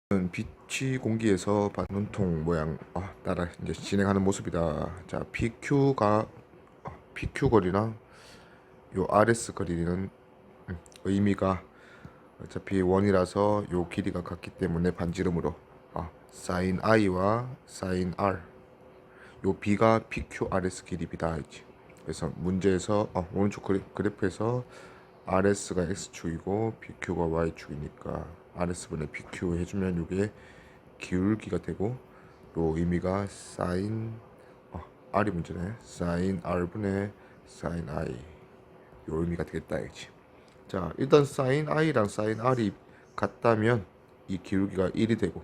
빛이 공기에서 반원통 모양 따라 이제 진행하는 모습이다. 자, PQ 거리랑 요 RS 거리는 의미가 어차피 원이라서 요 길이가 같기 때문에 반지름으로 사인 I와 사인 R, 요 B가 PQRS 길이다 했지. 그래서 문제에서 오른쪽 그래프에서 RS가 X축이고 PQ가 Y축이니까 RS분의 PQ 해주면 이게 기울기가 되고, 요 의미가 사인 R이 문제네. 사인 R분의 사인 I, 요 의미가 되겠다 이지. 자, 일단 사인 I랑 사인 R이 같다면 이 기울기가 1이 되고,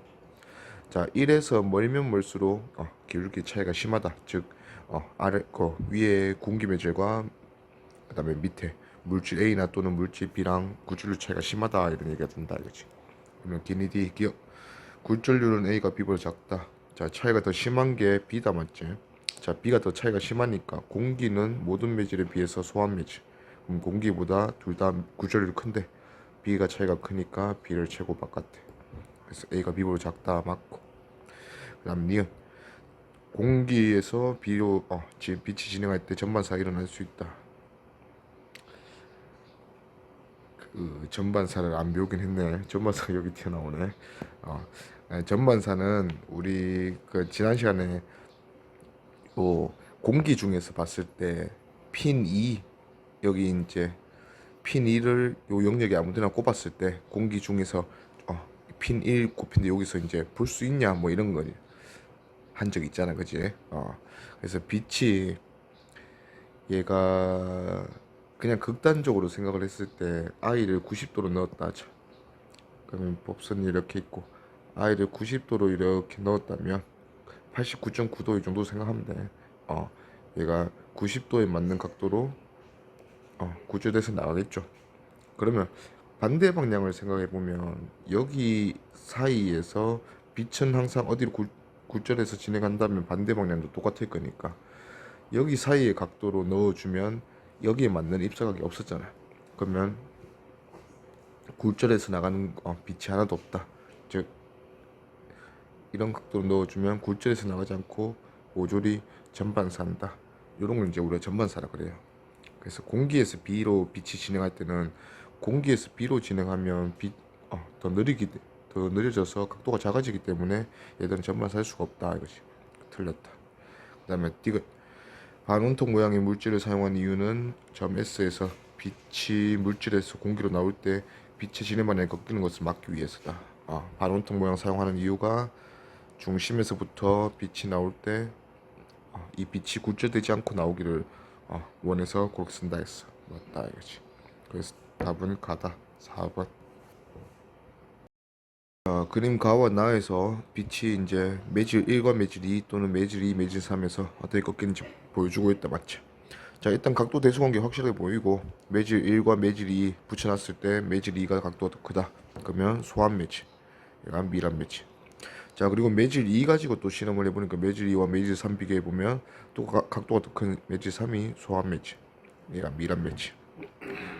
자 1에서 멀면 멀수록 기울기 차이가 심하다. 즉 아래 거 위에 공기 매질과 그 다음에 밑에 물질 A나 또는 물질 B랑 구출률 차이가 심하다, 이런 얘기가 된다 이거지. 그러면 기니디 기억 굴절률은 A가 B보다 작다. 자, 차이가 더 심한 게 B다 맞지? 자, B가 더 차이가 심하니까 공기는 모든 매질에 비해서 소한 매질. 그럼 공기보다 둘 다 굴절률이 큰데 B가 차이가 크니까 B를 최고 바꿨대. 그래서 A가 B보다 작다 맞고. 그다음 니은 공기에서 B로 빛이 진행할 때 전반사가 일어날 수 있다. 그 전반사를 안 배우긴 했네. 전반사가 여기 튀어나오네. 전반사는 우리 그 지난 시간에 공기 중에서 봤을 때 핀 2, 여기 이제 핀 2를 요 영역에 아무데나 꼽았을 때 공기 중에서 핀 1 꼽힌데 여기서 이제 볼 수 있냐 뭐 이런 거 한 적 있잖아, 그지? 그래서 빛이 얘가 그냥 극단적으로 생각을 했을 때 I를 90도로 넣었다 하죠. 그러면 법선이 이렇게 있고 I를 90도로 이렇게 넣었다면 89.9도 이 정도 생각하면 돼. 얘가 90도에 맞는 각도로 구조돼서 나가겠죠. 그러면 반대 방향을 생각해 보면 여기 사이에서 빛은 항상 어디로 굴절해서 진행한다면 반대 방향도 똑같을 거니까 여기 사이의 각도로 넣어주면 여기에 맞는 입사각이 없었잖아. 그러면 굴절해서 나가는 빛이 하나도 없다. 즉 이런 각도로 넣어주면 굴절해서 나가지 않고 모조리 전반사한다. 이런 걸 이제 우리가 전반사라 그래요. 그래서 공기에서 B로 빛이 진행할 때는 공기에서 B로 진행하면 더 느려져서 각도가 작아지기 때문에 얘들은 전반사할 수가 없다 이것이. 틀렸다. 그 다음에 디귿 반원통 모양의 물질을 사용한 이유는 점 S에서 빛이 물질에서 공기로 나올 때 빛의 진행 방향이 꺾이는 것을 막기 위해서다. 반원통 모양 사용하는 이유가 중심에서부터 빛이 나올 때 이 빛이 굴절되지 않고 나오기를 원해서 그렇게 쓴다 했어. 맞다 이거지. 그래서 답은 가다. 4번. 그림 가와 나에서 빛이 이제 매질 1과 매질 2 또는 매질 2, 매질 3에서 어떻게 꺾이는지 보여주고 있다 맞죠? 자, 일단 각도 대소관계 확실하게 보이고 매질 1과 매질 2 붙여놨을 때 매질 2가 각도가 더 크다. 그러면 소한 매질, 얘가 미란 매질. 자, 그리고 매질 2 가지고 또 실험을 해보니까 매질 2와 매질 3 비교해보면 또 각도가 더 큰 매질 3이 소한 매질, 얘가 미란 매질.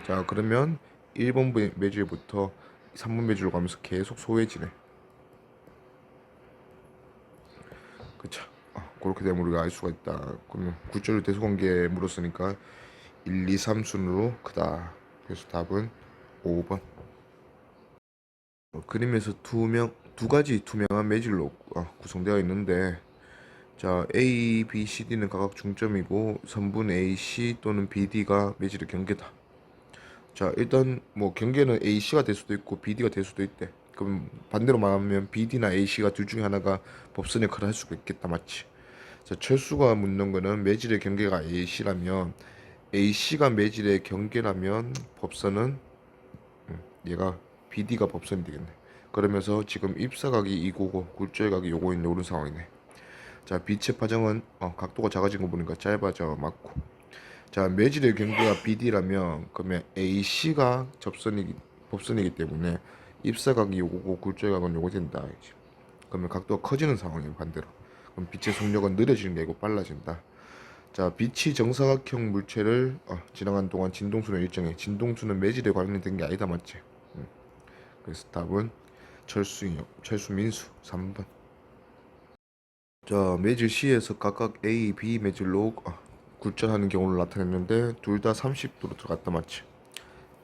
자, 그러면 1번 매질부터 3번 매질로 가면서 계속 소해지네. 그쵸? 그렇게 되면 우리가 알 수가 있다. 그러면 굴절 대소관계에 물었으니까 1, 2, 3 순으로 크다. 그래서 답은 5번. 그림에서 두 가지 투명한 매질로 구성되어 있는데, 자 A, B, C, D는 각각 중점이고 선분 A, C 또는 B, D가 매질의 경계다. 자, 일단 뭐 경계는 A, C가 될 수도 있고 B, D가 될 수도 있대. 그럼 반대로 말하면 B, D나 A, C가 둘 중에 하나가 법선 역할을 할 수가 있겠다 맞지? 자, 철수가 묻는 거는 매질의 경계가 A, C라면 A, C가 매질의 경계라면 법선은 얘가 B, D가 법선이 되겠네. 그러면서 지금 입사각이 이거고 굴절각이 요거인 요런 상황이네. 자, 빛의 파장은 각도가 작아진 거 보니까 짧아져 맞고. 자, 매질의 경계가 BD라면 그러면 AC가 법선이기 때문에 입사각이 요거고 굴절각은 요거 된다. 그러면 각도가 커지는 상황이에요 반대로. 그럼 빛의 속력은 느려지는 게 아니고 빨라진다. 자, 빛이 정사각형 물체를 지나가는 동안 진동수는 일정해. 진동수는 매질에 관련된 게 아니다 맞지? 그래서 답은 철수민수 3번. 자, 매질 C에서 각각 A, B 매질로 굴절하는 경우를 나타냈는데 둘 다 30도로 들어갔다 맞지?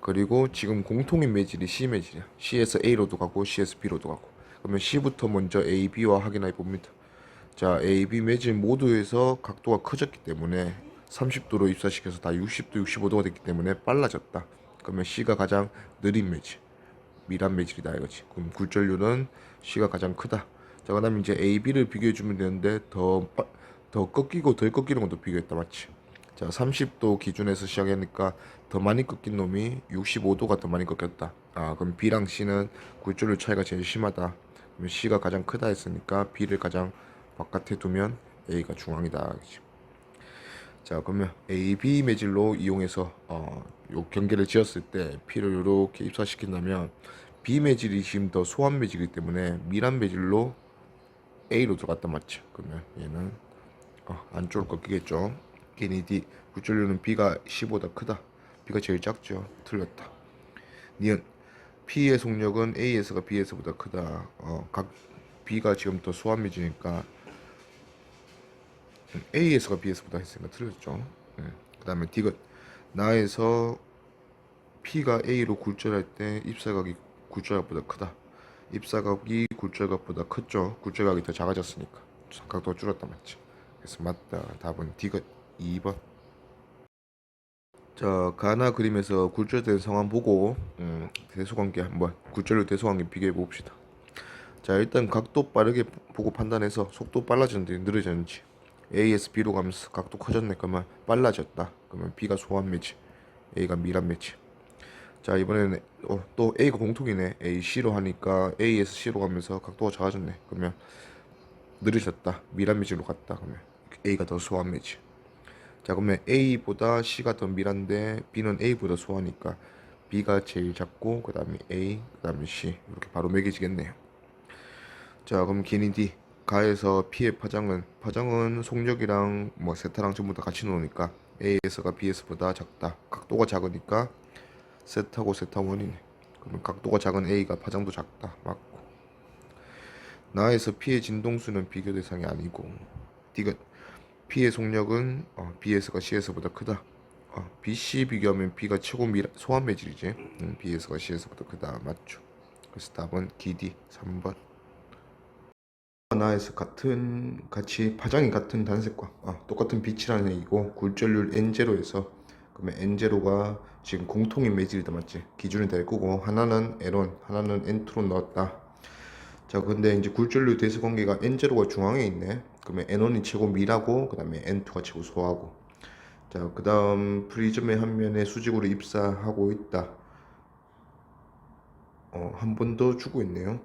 그리고 지금 공통인 매질이 C 매질이야. C에서 A로도 가고 C에서 B로도 가고. 그러면 C부터 먼저 A, B와 확인해 봅니다. 자, A, B 매질 모두에서 각도가 커졌기 때문에 30도로 입사시켜서 다 60도, 65도가 됐기 때문에 빨라졌다. 그러면 C가 가장 느린 매질, 미란 매질이다 이거지. 그럼 굴절률은 C가 가장 크다. 자, 그다음에 이제 A, B를 비교해 주면 되는데 더 꺾이고 덜 꺾이는 것도 비교했다 맞지? 자, 30도 기준에서 시작하니까 더 많이 꺾인 놈이 65도가 더 많이 꺾였다. 그럼 B랑 C는 굴절률 차이가 제일 심하다. 그러면 C가 가장 크다 했으니까 B를 가장 바깥에 두면 A가 중앙이다. 그치? 자, 그러면 A, B 매질로 이용해서 요 경계를 지었을 때 P를 이렇게 입사시킨다면 B 매질이 지금 더 소환 매질이기 때문에 미란 매질로 A로 들어갔단 맞죠. 그러면 얘는 안쪽으로 꺾이겠죠. 기니 D 굴절률은 B가 C보다 크다. B가 제일 작죠. 틀렸다. 니은 P의 속력은 A에서가 B에서보다 크다. 각 B가 지금 더 소환 매질이니까 A에서가 B에서보다 했으니까 틀렸죠. 그 다음에 D가 나에서 P가 A로 굴절할 때 입사각이 굴절각보다 크다. 입사각이 굴절각보다 컸죠. 굴절각이 더 작아졌으니까 각도가 줄었다 맞지. 그래서 맞다. 답은 D가 2번. 자, 가나 그림에서 굴절된 상황 보고 대소관계 한번 굴절로 대소관계 비교해 봅시다. 자, 일단 각도 빠르게 보고 판단해서 속도 빨라졌는지 느려졌는지. A에서 B로 가면서 각도 커졌네. 그러면 빨라졌다. 그러면 B가 소환 매치, A가 미란 매치. 자, 이번에는 또 A가 공통이네. A, C로 하니까 A에서 C로 가면서 각도가 작아졌네. 그러면 느려졌다. 미란 매치로 갔다. 그러면 A가 더 소환 매치. 자, 그러면 A보다 C가 더 미란데 B는 A보다 소하니까 B가 제일 작고 그 다음에 A, 그 다음에 C 이렇게 바로 매겨지겠네요. 자, 그럼 기니 D 가에서 P의 파장은 속력이랑 뭐 세타랑 전부 다 같이 놓으니까 A에서가 B에서보다 작다. 각도가 작으니까 세타고 세타 원이네. 그러면 각도가 작은 A가 파장도 작다. 맞고. 나에서 P의 진동수는 비교 대상이 아니고 D가 P의 속력은 B에서가 C에서보다 크다. BC 비교하면 B가 최고 소환 매질이지. B에서가 C에서보다 크다. 맞죠. 그래서 답은 기D 3번. 나에서 같이 파장이 같은 단색광 똑같은 빛이라는 얘기고 굴절률 N0에서 그러면 N0가 지금 공통인 매질이다 맞지? 기준이 될 거고 하나는 N1 하나는 N2로 넣었다. 자, 근데 이제 굴절률 대수 관계가 N0가 중앙에 있네. 그러면 N1이 최고 미라고 그 다음에 N2가 최고 소하고. 자, 그 다음 프리즘의 한 면에 수직으로 입사하고 있다. 한 번 더 주고 있네요.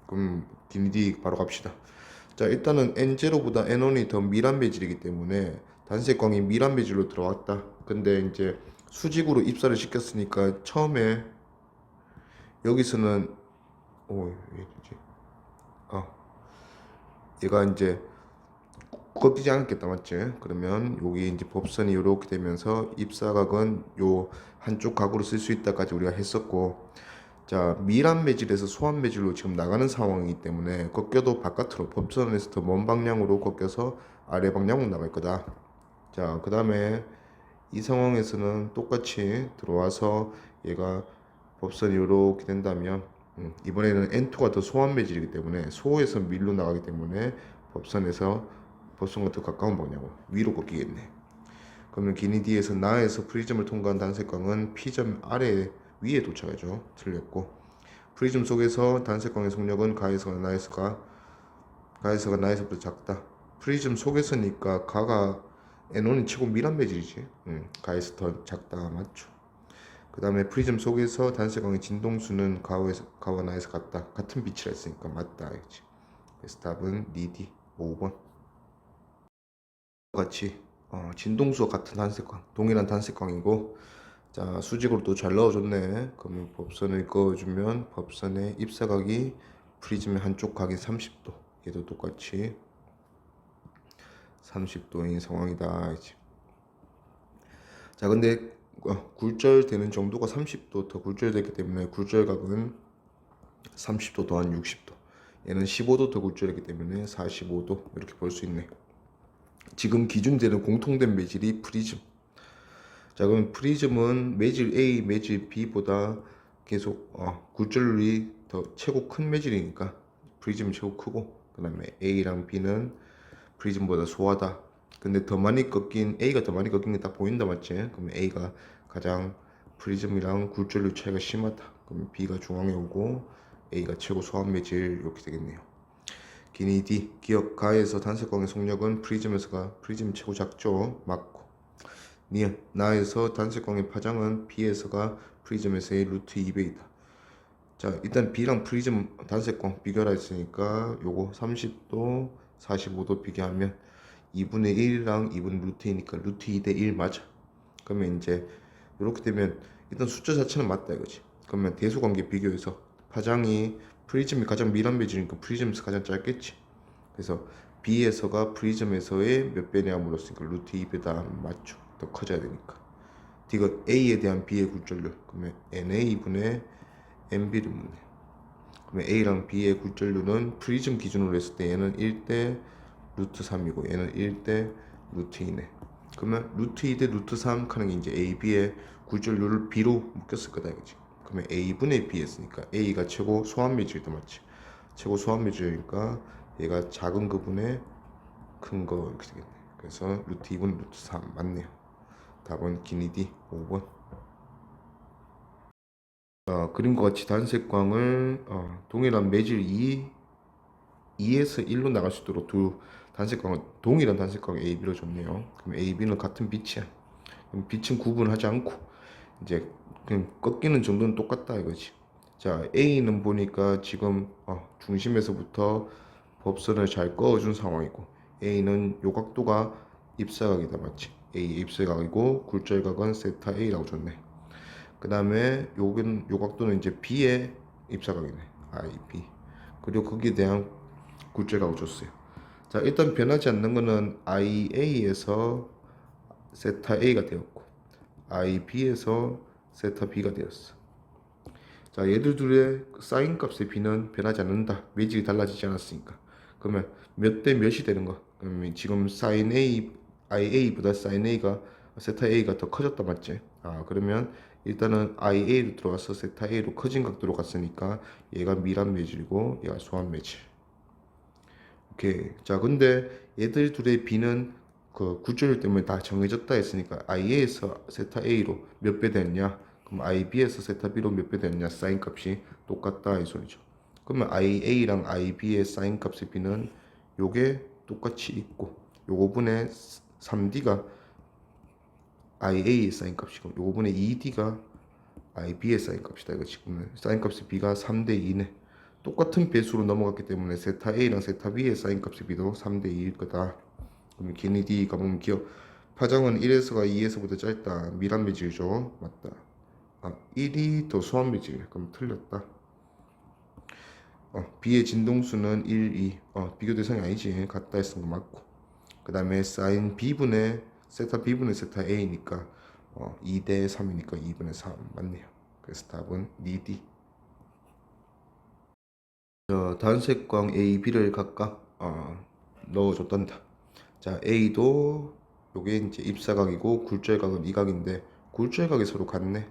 그럼 기니디 바로 갑시다. 자, 일단은 N0보다 N1이 더 미란 배질이기 때문에 단색광이 미란 배질로 들어왔다. 근데 이제 수직으로 입사를 시켰으니까 처음에 여기서는 얘지? 얘가 이제 꺾이지 않겠다 맞지? 그러면 여기 이제 법선이 이렇게 되면서 입사각은 요 한쪽 각으로 쓸 수 있다까지 우리가 했었고, 자, 미란 매질에서 소환 매질로 지금 나가는 상황이기 때문에 꺾여도 바깥으로 법선에서 더 먼 방향으로 꺾여서 아래 방향으로 나갈 거다. 자, 그 다음에 이 상황에서는 똑같이 들어와서 얘가 법선이 이렇게 된다면 이번에는 N2가 더 소환 매질이기 때문에 소에서 밀로 나가기 때문에 법선과 더 가까운 방향으로 위로 꺾이겠네. 그러면 기니 D에서 나에서 프리즘을 통과한 단색광은 P점 아래 위에 도착하죠. 틀렸고 프리즘 속에서 단색광의 속력은 가에서가 나에서보다 작다. 프리즘 속에서니까 가가 N1이 최고 미란 매질이지. 가에서 더 작다 맞죠. 그 다음에 프리즘 속에서 단색광의 진동수는 가와 나에서 같은 빛이라 했으니까 맞다 알겠지. 그래서 답은 니디 5번. 같이 진동수와 같은 단색광 동일한 단색광이고, 자, 수직으로 또 잘 넣어줬네. 그러면 법선을 그어주면 법선의 입사각이 프리즘의 한쪽 각이 30도, 얘도 똑같이 30도인 상황이다 이제. 자, 근데 굴절되는 정도가 30도 더 굴절되기 때문에 굴절각은 30도 더한 60도. 얘는 15도 더 굴절이기 때문에 45도 이렇게 볼 수 있네. 지금 기준되는 공통된 매질이 프리즘. 자, 그럼 프리즘은 매질 A, 매질 B보다 계속 굴절률이 더 최고 큰 매질이니까 프리즘이 최고 크고, 그 다음에 A랑 B는 프리즘보다 소하다. 근데 더 많이 꺾인 A가 더 많이 꺾인 게 딱 보인다, 맞지? 그러면 A가 가장 프리즘이랑 굴절률 차이가 심하다. 그러면 B가 중앙에 오고 A가 최고 소한 매질 이렇게 되겠네요. 기니 D, 기억 가에서 단색광의 속력은 프리즘에서가 프리즘 최고 작죠. 맞고. 니은 나에서 단색광의 파장은 B에서가 프리즘에서의 루트 2배이다. 자, 일단 B랑 프리즘 단색광 비교를 했으니까 요거 30도 45도 비교하면 2분의 1이랑 2분의 루트 2니까 루트 2대 1 맞아. 그러면 이제 이렇게 되면 일단 숫자 자체는 맞다 이거지. 그러면 대수관계 비교해서 파장이 프리즘이 가장 밀한 매질이니까 프리즘에서 가장 짧겠지. 그래서 B에서가 프리즘에서의 몇 배냐 물었으니까 루트 2배다 맞죠. 더 커져야 되니까. D가 A에 대한 B의 굴절률. 그러면 NA분의 NB를 묻네. 그러면 A랑 B의 굴절률은 프리즘 기준으로 했을 때 얘는 1대 루트 3이고 얘는 1대 루트 2네. 그러면 루트 2대 루트 3 하는 게 이제 A, B의 굴절률을 B로 묶였을 거다 이거지. 그러면 A분의 B 했으니까 A가 최고 소한 매질이다 맞지. 최고 소한 매질이니까 얘가 작은 거분의 큰 거 이렇게 되겠네. 그래서 루트 2분 루트 3 맞네요. 답은 기니디 5번. 그림과 같이 단색광을 동일한 매질 2에서 1로 나갈 수 있도록 두 단색광을 동일한 단색광 A, B로 줬네요. 그럼 A, B는 같은 빛이야. 그럼 빛은 구분하지 않고 이제 그냥 꺾이는 정도는 똑같다 이거지. 자, A는 보니까 지금 중심에서부터 법선을 잘 그어준 상황이고 A는 요 각도가 입사각이다 맞지? A의 입사각이고 굴절각은 세타 A라고 줬네. 그 다음에 요 각도는 이제 B의 입사각이네. IB. 그리고 거기에 대한 굴절각을 줬어요. 자, 일단 변하지 않는 거는 IA에서 세타 A가 되었고 IB에서 세타 B가 되었어. 자, 얘들 둘의 사인 값의 B는 변하지 않는다. 매직이 달라지지 않았으니까. 그러면 몇 대 몇이 되는 거? 그러면 지금 사인 A, IA보다 사인 A가 세타 A가 더 커졌다 맞지? 그러면 일단은 IA로 들어가서 세타 A로 커진 각도로 갔으니까 얘가 미란 매질이고 얘가 소한 매질. 오케이. 자, 근데 얘들 둘의 B는 그 굴절률 때문에 다 정해졌다 했으니까 IA에서 세타 A로 몇 배 됐냐? 그럼 IB에서 세타 B로 몇 배 됐냐? 사인 값이 똑같다 이 소리죠. 그러면 IA랑 IB의 사인 값의 B는 요게 똑같이 있고 요거분의 3D가 IA의 사인 값이고 요거분의 2D가 IB의 사인 값이다 이거지. 그러면 사인 값의 B가 3대 2네. 똑같은 배수로 넘어갔기 때문에 세타 A랑 세타 B의 사인 값의 B도 3대 2일 거다. 그럼 기니 D 가보면 기억 파장은 1에서가 2에서보다 짧다. 미란 매질이죠. 맞다. 1이 더 소한 매질이야. 그럼 틀렸다. B의 진동수는 1, 2. 비교 대상이 아니지. 같다 했으면 맞고. 그 다음에 사인 B분의 세타 B분의 세타 A니까 2대 3이니까 2분의 3 맞네요. 그래서 답은 니디. 단색광 A, B를 각각 넣어줬단다. 자, A도 요게 이제 입사각이고 굴절각은 이 각인데 굴절각이 서로 같네.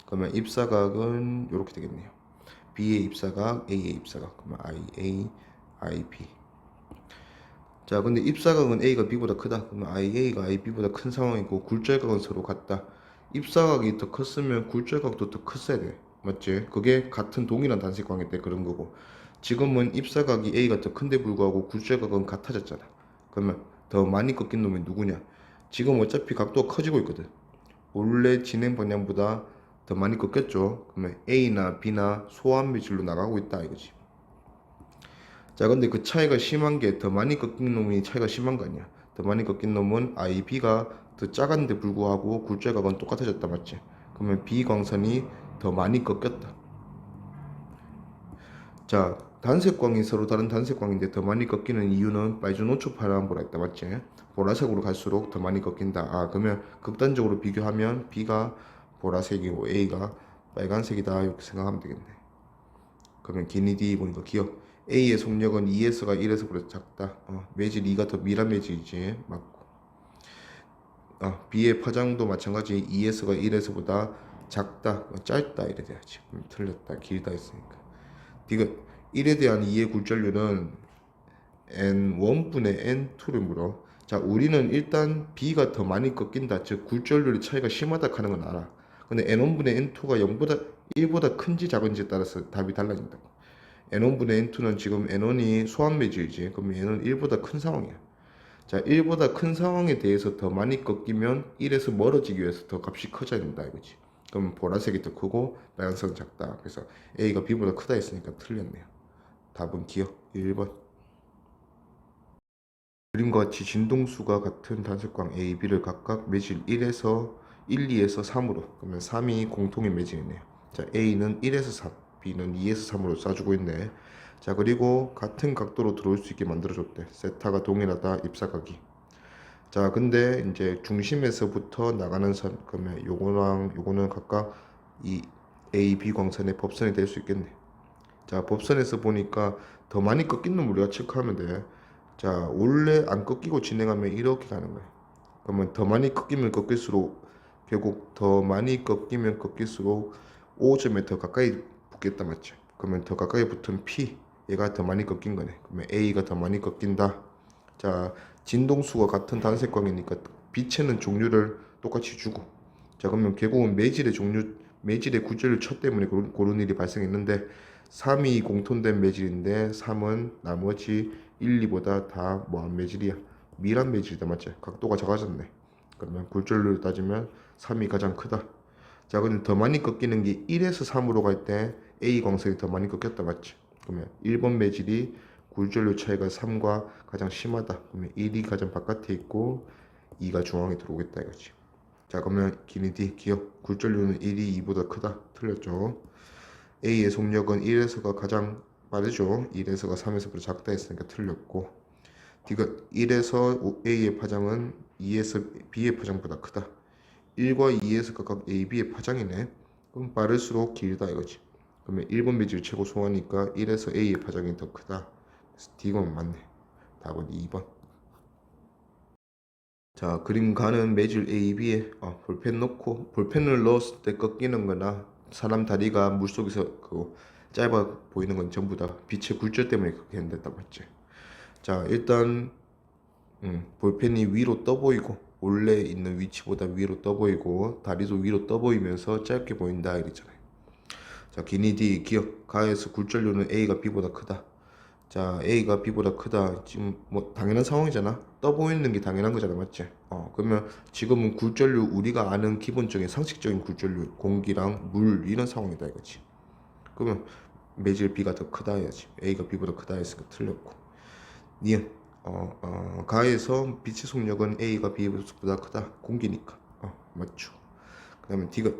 그러면 입사각은 요렇게 되겠네요. B의 입사각, A의 입사각. 그러면 IA, IB. 자, 근데 입사각은 A가 B보다 크다. 그러면 IA가 IB보다 큰 상황이고 굴절각은 서로 같다. 입사각이 더 컸으면 굴절각도 더 컸어야 돼. 맞지? 그게 같은 동일한 단색광일 때 그런 거고. 지금은 입사각이 A가 더 큰데 불구하고 굴절각은 같아졌잖아. 그러면 더 많이 꺾인 놈이 누구냐? 지금 어차피 각도가 커지고 있거든. 원래 진행 방향보다 더 많이 꺾였죠. 그러면 A나 B나 소한 매질로 나가고 있다 이거지. 자, 근데 그 차이가 심한 게 더 많이 꺾인 놈이 차이가 심한 거 아니야. 더 많이 꺾인 놈은 IB가 더 작은데 불구하고 굴절각은 똑같아졌다 맞지? 그러면 B 광선이 더 많이 꺾였다. 자, 단색광이 서로 다른 단색광인데 더 많이 꺾이는 이유는 빨주노초 파란보라 했다 맞지? 보라색으로 갈수록 더 많이 꺾인다. 그러면 극단적으로 비교하면 B가 보라색이고 A가 빨간색이다 이렇게 생각하면 되겠네. 그러면 기니 D 보니까 기억. A의 속력은 2S가 1S보다 작다. 매질 2가 더 미란 매질이지. 맞고. B의 파장도 마찬가지 2S가 1S보다 작다. 짧다 이래 돼야지. 틀렸다. 길다 했으니까. D가 1에 대한 2의 굴절률은 N1분의 N2를 물어. 자, 우리는 일단 B가 더 많이 꺾인다. 즉 굴절률의 차이가 심하다 하는 건 알아. 근데 N1분의 N2가 0보다 1보다 큰지 작은지에 따라서 답이 달라진다고. N1분의 N2는 지금 N1이 소한 매질이지. 그럼 얘는 1보다 큰 상황이야. 자, 1보다 큰 상황에 대해서 더 많이 꺾이면 1에서 멀어지기 위해서 더 값이 커져야 된다 이거지. 그럼 보라색이 더 크고 빨간색은 작다. 그래서 A가 B보다 크다 했으니까 틀렸네요. 답은 기억 1번. 그림과 같이 진동수가 같은 단색광 A, B를 각각 매질 1에서 1, 2에서 3으로, 그러면 3이 공통의 매질이네요. 자, A는 1에서 3, B는 2에서 3으로 쏴주고 있네. 자, 그리고 같은 각도로 들어올 수 있게 만들어줬대. 세타가 동일하다, 입사각이. 자, 근데 이제 중심에서부터 나가는 선, 그러면 요거랑 요거는 각각 이 A, B 광선의 법선이 될 수 있겠네. 자, 법선에서 보니까 더 많이 꺾이는 우리가 체크하면 돼. 자, 원래 안 꺾이고 진행하면 이렇게 가는 거야. 그러면 더 많이 꺾이면 꺾일수록 결국 더 많이 꺾이면 꺾일수록 5점에 더 가까이 붙겠다 맞죠? 그러면 더 가까이 붙은 P 얘가 더 많이 꺾인 거네. 그러면 A가 더 많이 꺾인다. 자, 진동수가 같은 단색광이니까 빛에는 종류를 똑같이 주고. 자, 그러면 결국은 매질의 종류, 매질의 구조를 첫 때문에 그런 일이 발생했는데 3이 공통된 매질인데 3은 나머지 1, 2보다 다 뭐한 매질이야? 미란 매질이다 맞지? 각도가 작아졌네. 그러면 굴절률을 따지면 3이 가장 크다. 자, 근데 더 많이 꺾이는 게 1에서 3으로 갈 때 A 광선이 더 많이 꺾였다 맞지? 그러면 1번 매질이 굴절률 차이가 3과 가장 심하다. 그러면 1이 가장 바깥에 있고 2가 중앙에 들어오겠다 이거지. 자, 그러면 기니 D 기억. 굴절률은 1이 2보다 크다. 틀렸죠? A의 속력은 1에서가 가장 빠르죠. 1에서가 3에서보다 작다 했으니까 틀렸고, D가 1에서 A의 파장은 2에서 B의 파장보다 크다. 1과 2에서 각각 A, B의 파장이네. 그럼 빠를수록 길다 이거지. 그러면 1번 매질 최고 소하니까 1에서 A의 파장이 더 크다. 그래서 D가 맞네. 답은 2번. 자, 그림 가는 매질 A, B에 볼펜 넣고 볼펜을 넣었을 때 꺾이는 거나 사람 다리가 물속에서 그 짧아 보이는 건 전부 다 빛의 굴절 때문에 그렇게 된다고 했지. 자, 일단 볼펜이 위로 떠 보이고 원래 있는 위치보다 위로 떠 보이고 다리도 위로 떠 보이면서 짧게 보인다 이랬잖아요. 자, 기니 D 기억. 가에서 굴절률은 A가 B보다 크다. 자, A가 B보다 크다. 지금 뭐 당연한 상황이잖아. 떠 보이는 게 당연한 거잖아, 맞지? 그러면 지금은 굴절률 우리가 아는 기본적인 상식적인 굴절률 공기랑 물 이런 상황이다 이거지. 그러면 매질 B가 더 크다 해야지. A가 B보다 크다 했으니까 틀렸고. 니은 가에서 빛의 속력은 A가 B보다 크다. 공기니까. 맞죠. 그 다음에 D가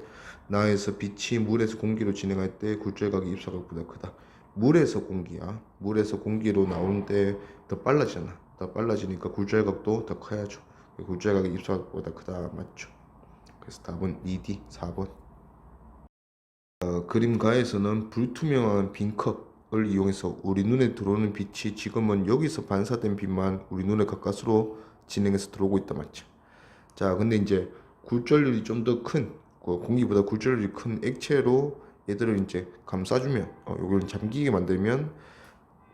나에서 빛이 물에서 공기로 진행할 때 굴절각이 입사각보다 크다. 물에서 공기야. 물에서 공기로 나오는데 더 빨라지잖아. 더 빨라지니까 굴절각도 더 커야죠. 굴절각이 입사각보다 크다. 맞죠. 그래서 답은 2D 4번. 그림 가에서는 불투명한 빈컵을 이용해서 우리 눈에 들어오는 빛이 지금은 여기서 반사된 빛만 우리 눈에 가까스로 진행해서 들어오고 있다 맞죠. 자, 근데 이제 굴절률이 좀 더 큰 공기보다 굴절률이 큰 액체로 얘들을 이제 감싸주면 요걸 잠기게 만들면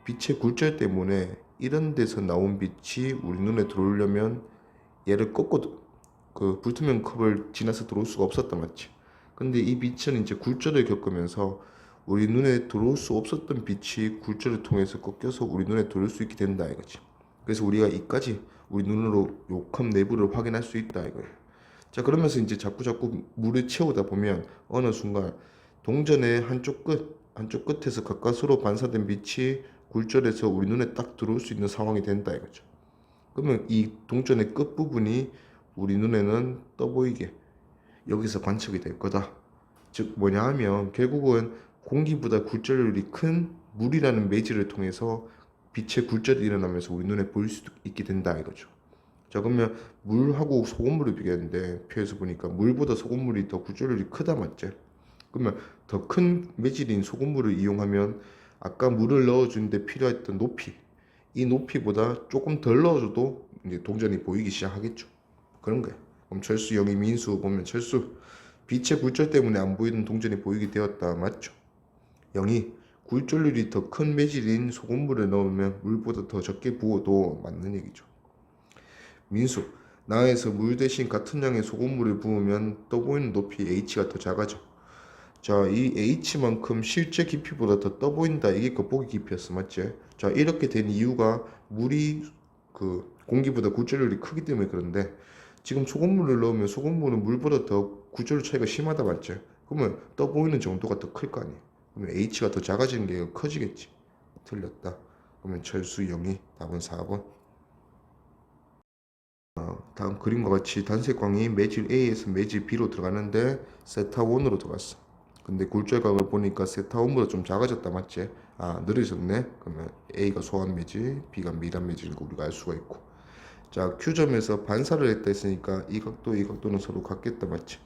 빛의 굴절 때문에 이런 데서 나온 빛이 우리 눈에 들어오려면 얘를 꺾어도 그 불투명 컵을 지나서 들어올 수가 없었단 말이지. 근데 이 빛은 이제 굴절을 겪으면서 우리 눈에 들어올 수 없었던 빛이 굴절을 통해서 꺾여서 우리 눈에 들어올 수 있게 된다 이거지. 그래서 우리가 이까지 우리 눈으로 요 컵 내부를 확인할 수 있다 이거예요. 자, 그러면서 이제 자꾸 물을 채우다 보면 어느 순간 동전의 한쪽 끝에서 가까스로 반사된 빛이 굴절해서 우리 눈에 딱 들어올 수 있는 상황이 된다 이거죠. 그러면 이 동전의 끝부분이 우리 눈에는 떠 보이게 여기서 관측이 될 거다. 즉 뭐냐 하면 결국은 공기보다 굴절률이 큰 물이라는 매질을 통해서 빛의 굴절이 일어나면서 우리 눈에 보일 수 있게 된다 이거죠. 자, 그러면 물하고 소금물을 비교했는데 표에서 보니까 물보다 소금물이 더 굴절률이 크다 맞지? 그러면 더 큰 매질인 소금물을 이용하면 아까 물을 넣어주는데 필요했던 높이, 이 높이보다 조금 덜 넣어줘도 이제 동전이 보이기 시작하겠죠. 그런 거야. 그럼 철수, 영희, 민수 보면 철수 빛의 굴절 때문에 안 보이는 동전이 보이게 되었다. 맞죠? 영희 굴절률이 더 큰 매질인 소금물에 넣으면 물보다 더 적게 부어도 맞는 얘기죠. 민수 나에서 물 대신 같은 양의 소금물을 부으면 떠보이는 높이 H가 더 작아져. 자, 이 H만큼 실제 깊이보다 더 떠 보인다. 이게 겉보기 깊이였어. 맞지? 자, 이렇게 된 이유가 물이 그 공기보다 굴절률이 크기 때문에 그런데 지금 소금물을 넣으면 소금물은 물보다 더 굴절률 차이가 심하다. 맞지? 그러면 떠 보이는 정도가 더 클 거 아니야. 그러면 H가 더 작아지는 게 커지겠지. 틀렸다. 그러면 철수 0이 답은 4번. 다음 그림과 같이 단색광이 매질 A에서 매질 B로 들어가는데 세타 1으로 들어갔어. 근데 굴절각을 보니까 세타 1보다 좀 작아졌다. 맞지? 느려졌네. 그러면 A가 소환 매질, B가 미란 매질인 거 우리가 알 수가 있고. 자, Q점에서 반사를 했다 했으니까 이 각도, 이 각도는 서로 같겠다. 맞지?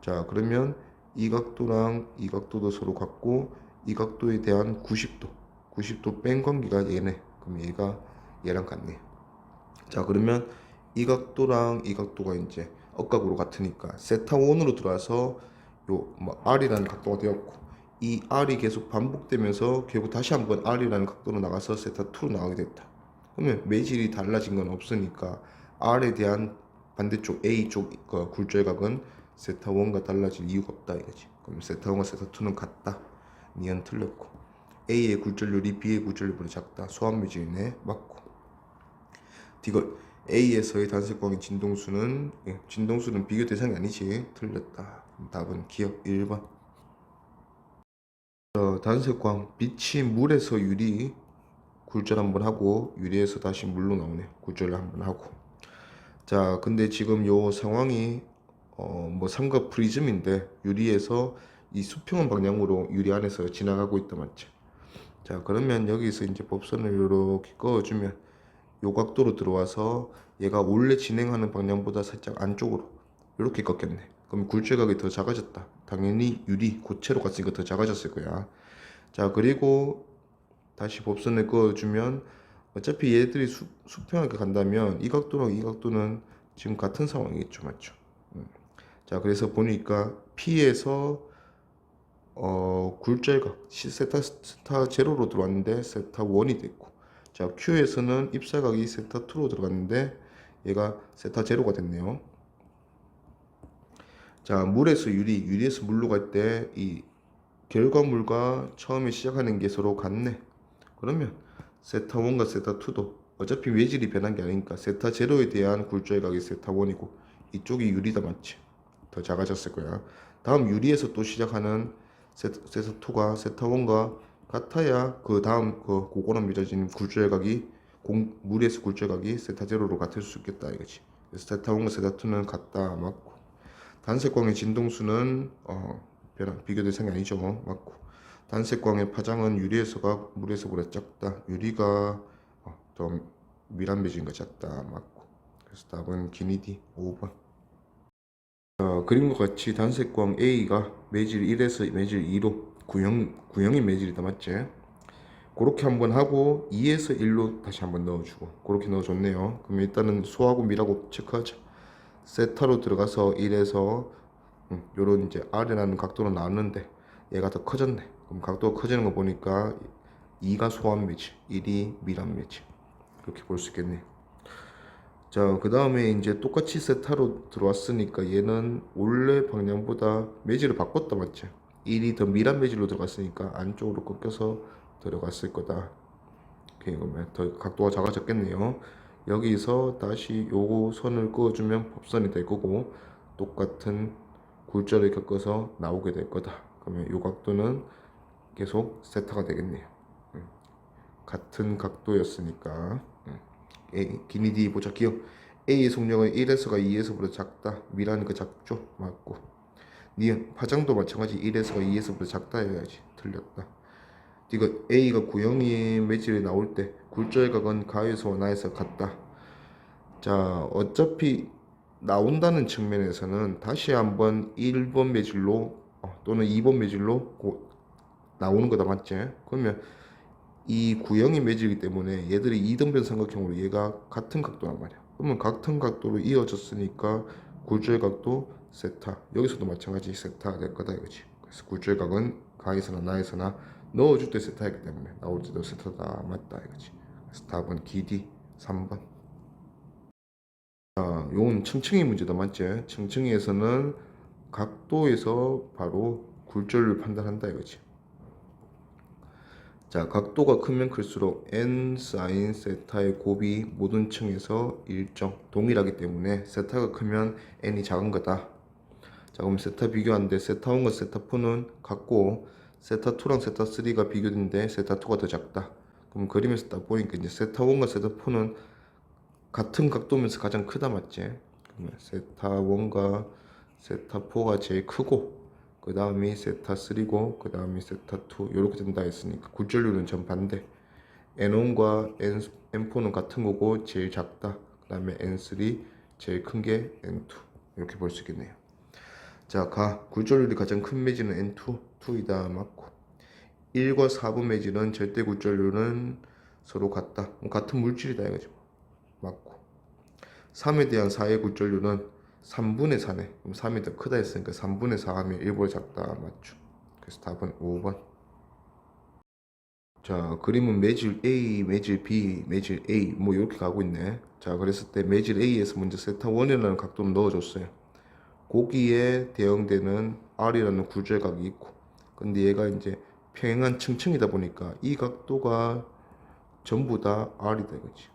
자, 그러면 이 각도랑 이 각도도 서로 같고 이 각도에 대한 90도 뺀 관계가 얘네. 그럼 얘가 얘랑 같네. 자, 그러면 이 각도랑 이 각도가 이제 억각으로 같으니까 세타 1으로 들어와서 뭐 R이라는 각도가 되었고 이 R이 계속 반복되면서 결국 다시 한번 R이라는 각도로 나가서 세타 2로 나가게 됐다. 그러면 매질이 달라진 건 없으니까 R에 대한 반대쪽 A 쪽 굴절각은 세타 1과 달라질 이유가 없다 이거지. 그럼 세타 1과 세타 2는 같다. 니은 틀렸고 A의 굴절률이 B의 굴절률보다 작다. 소환 매질이네. 맞고. 이거 A에서의 단색광의 진동수는 비교 대상이 아니지. 틀렸다. 답은 기억 1번. 단색광 빛이 물에서 유리 굴절 한번 하고 유리에서 다시 물로 나오네. 굴절을 한번 하고. 자, 근데 지금 요 상황이 뭐 삼각 프리즘인데 유리에서 이 수평한 방향으로 유리 안에서 지나가고 있다. 맞지? 자, 그러면 여기서 이제 법선을 이렇게 그어주면 요 각도로 들어와서 얘가 원래 진행하는 방향보다 살짝 안쪽으로 이렇게 꺾였네. 그럼 굴절각이 더 작아졌다. 당연히 유리 고체로 갔으니까 더 작아졌을 거야. 자, 그리고 다시 법선을 그어주면 어차피 얘들이 수평하게 간다면 이 각도랑 이 각도는 지금 같은 상황이겠죠. 맞죠? 자, 그래서 보니까 P에서 굴절각 세타 제로로 들어왔는데 세타 1이 됐고, 자, Q에서는 입사각이 세타 2로 들어갔는데 얘가 세타 제로가 됐네요. 자, 물에서 유리에서 물로 갈 때 이 결과물과 처음에 시작하는 게 서로 같네. 그러면 세타 1과 세타 2도 어차피 외질이 변한 게 아니니까 세타 제로에 대한 굴절각이 세타 1이고 이쪽이 유리다. 맞지? 더 작아졌을 거야. 다음 유리에서 또 시작하는 세타 2가 세타 1과 같아야 그 다음 그 고고랑 맺어진 굴절각이 물에서 굴절각이 세타 제로로 같을 수 있겠다 이거지. 그래서 세타 1과 세타 2는 같다. 맞고. 단색광의 진동수는 비교 대상이 아니죠. 맞고. 단색광의 파장은 유리에서가 물에서보다 작다. 유리가 더 미란 매질인가 작다. 맞고. 그래서 답은 기니디 5번. 그림과 같이 단색광 A가 매질 1에서 매질 2로 구형인 매질이다. 맞지? 그렇게 한번 하고 2에서 1로 다시 한번 넣어주고 그렇게 넣어줬네요. 그럼 일단은 소하고 밀하고 체크하자. 세타로 들어가서 1에서 요런 이제 R이라는 각도로 나왔는데 얘가 더 커졌네. 그럼 각도가 커지는 거 보니까 2가 소환 매질, 1이 밀한 매질 그렇게 볼 수 있겠네. 자, 그 다음에 이제 똑같이 세타로 들어왔으니까 얘는 원래 방향보다 매질을 바꿨다. 맞지? 1이 더 밀한 매질로 들어갔으니까 안쪽으로 꺾여서 들어갔을 거다. 그러면 더 각도가 작아졌겠네요. 여기서 다시 요거 선을 그어주면 법선이 될 거고 똑같은 굴절을 겪어서 나오게 될 거다. 그러면 요 각도는 계속 세타가 되겠네요. 같은 각도였으니까 기니디 보자. 기억 A의 속력은 1에서가 2에서보다 작다. 미라니까 작죠. 맞고. 니은 파장도 마찬가지 1에서가 2에서보다 작다 해야지. 틀렸다. 이거 A가 구형이 매질이 나올 때 굴절각은 가에서와 나에서 같다. 자, 어차피 나온다는 측면에서는 다시 한번 1번 매질로 또는 2번 매질로 나오는 거다 맞지? 그러면 이 구형이 매질이기 때문에 얘들이 이등변 삼각형으로 얘가 같은 각도란 말이야. 그러면 같은 각도로 이어졌으니까 굴절각도 세타. 여기서도 마찬가지 세타가 될 거다 이거지. 그래서 굴절각은 가에서나 나에서나 넣어줄 때 세타이기 때문에 나올 때도 세타다 맞다 이거지. 그래서 답은 기디 3번. 자, 요건 층층이 문제다 맞지? 층층이에서는 각도에서 바로 굴절을 판단한다 이거지. 자, 각도가 크면 클수록 n 사인 세타의 곱이 모든 층에서 일정 동일하기 때문에 세타가 크면 n이 작은 거다. 자, 그럼 세타 비교하는데 세타 1과 세타 4는 같고 세타 2랑 세타 3가 비교되는데 세타 2가 더 작다. 그럼 그림에서 딱 보니까 이제 세타 1과 세타 4는 같은 각도면서 가장 크다 맞지? 그러면 세타 1과 세타 4가 제일 크고 그 다음이 세타 3고 그 다음이 세타 2 이렇게 된다 했으니까 굴절률은 정반대. N1과 N4는 같은 거고 제일 작다. 그 다음에 N3 제일 큰 게 N2 이렇게 볼 수 있겠네요. 자, 굴절률이 가장 큰 매질은 N2, 2이다 맞고 1과 4분 매질은 절대 굴절률은 서로 같다. 같은 물질이다 이거죠. 맞고 3에 대한 4의 굴절률은 3분의 4네. 그럼 3이 더 크다 했으니까 3분의 4 하면 1보다 작다 맞죠. 그래서 답은 5번. 자, 그림은 매질 A, 매질 B, 매질 A 뭐 이렇게 가고 있네. 자, 그랬을 때 매질 A에서 먼저 세타 1이라는 각도를 넣어줬어요. 거기에 대응되는 R이라는 굴절각이 있고 근데 얘가 이제 평행한 층층이다 보니까 이 각도가 전부 다 R이다 이거지.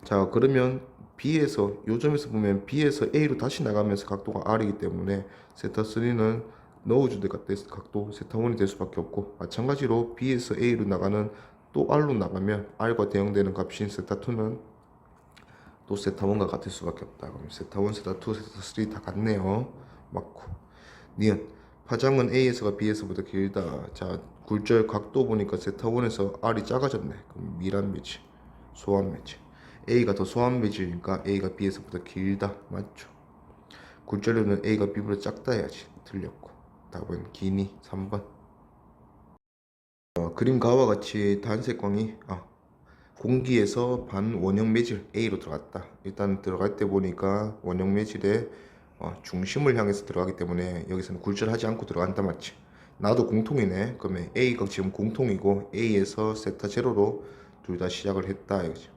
자, 그러면 B에서 요점에서 보면 B에서 A로 다시 나가면서 각도가 R이기 때문에 세타 3는 넣어줄 때 각도 세타 1이 될 수밖에 없고 마찬가지로 B에서 A로 나가는 또 R로 나가면 R과 대응되는 값인 세타 2는 또 세타 1과 같을 수밖에 없다. 그럼 세타 1, 세타 2, 세타 3 다 같네요. 맞고 니은 파장은 A에서가 B에서보다 길다. 자, 굴절 각도 보니까 세타 1에서 R이 작아졌네. 그럼 미란 매질, 소환 매질. A가 더 소환 매질이니까 A가 B에서보다 길다. 맞죠? 굴절률은 A가 B보다 작다 해야지. 틀렸고. 답은 기니 3번. 그림 가와 같이 단색광이 공기에서 반원형 매질 A로 들어갔다. 일단 들어갈 때 보니까 원형 매질의 중심을 향해서 들어가기 때문에 여기서는 굴절하지 않고 들어간다 맞지? 나도 공통이네. 그러면 A가 지금 공통이고 A에서 세타 제로로 둘 다 시작을 했다 이거지.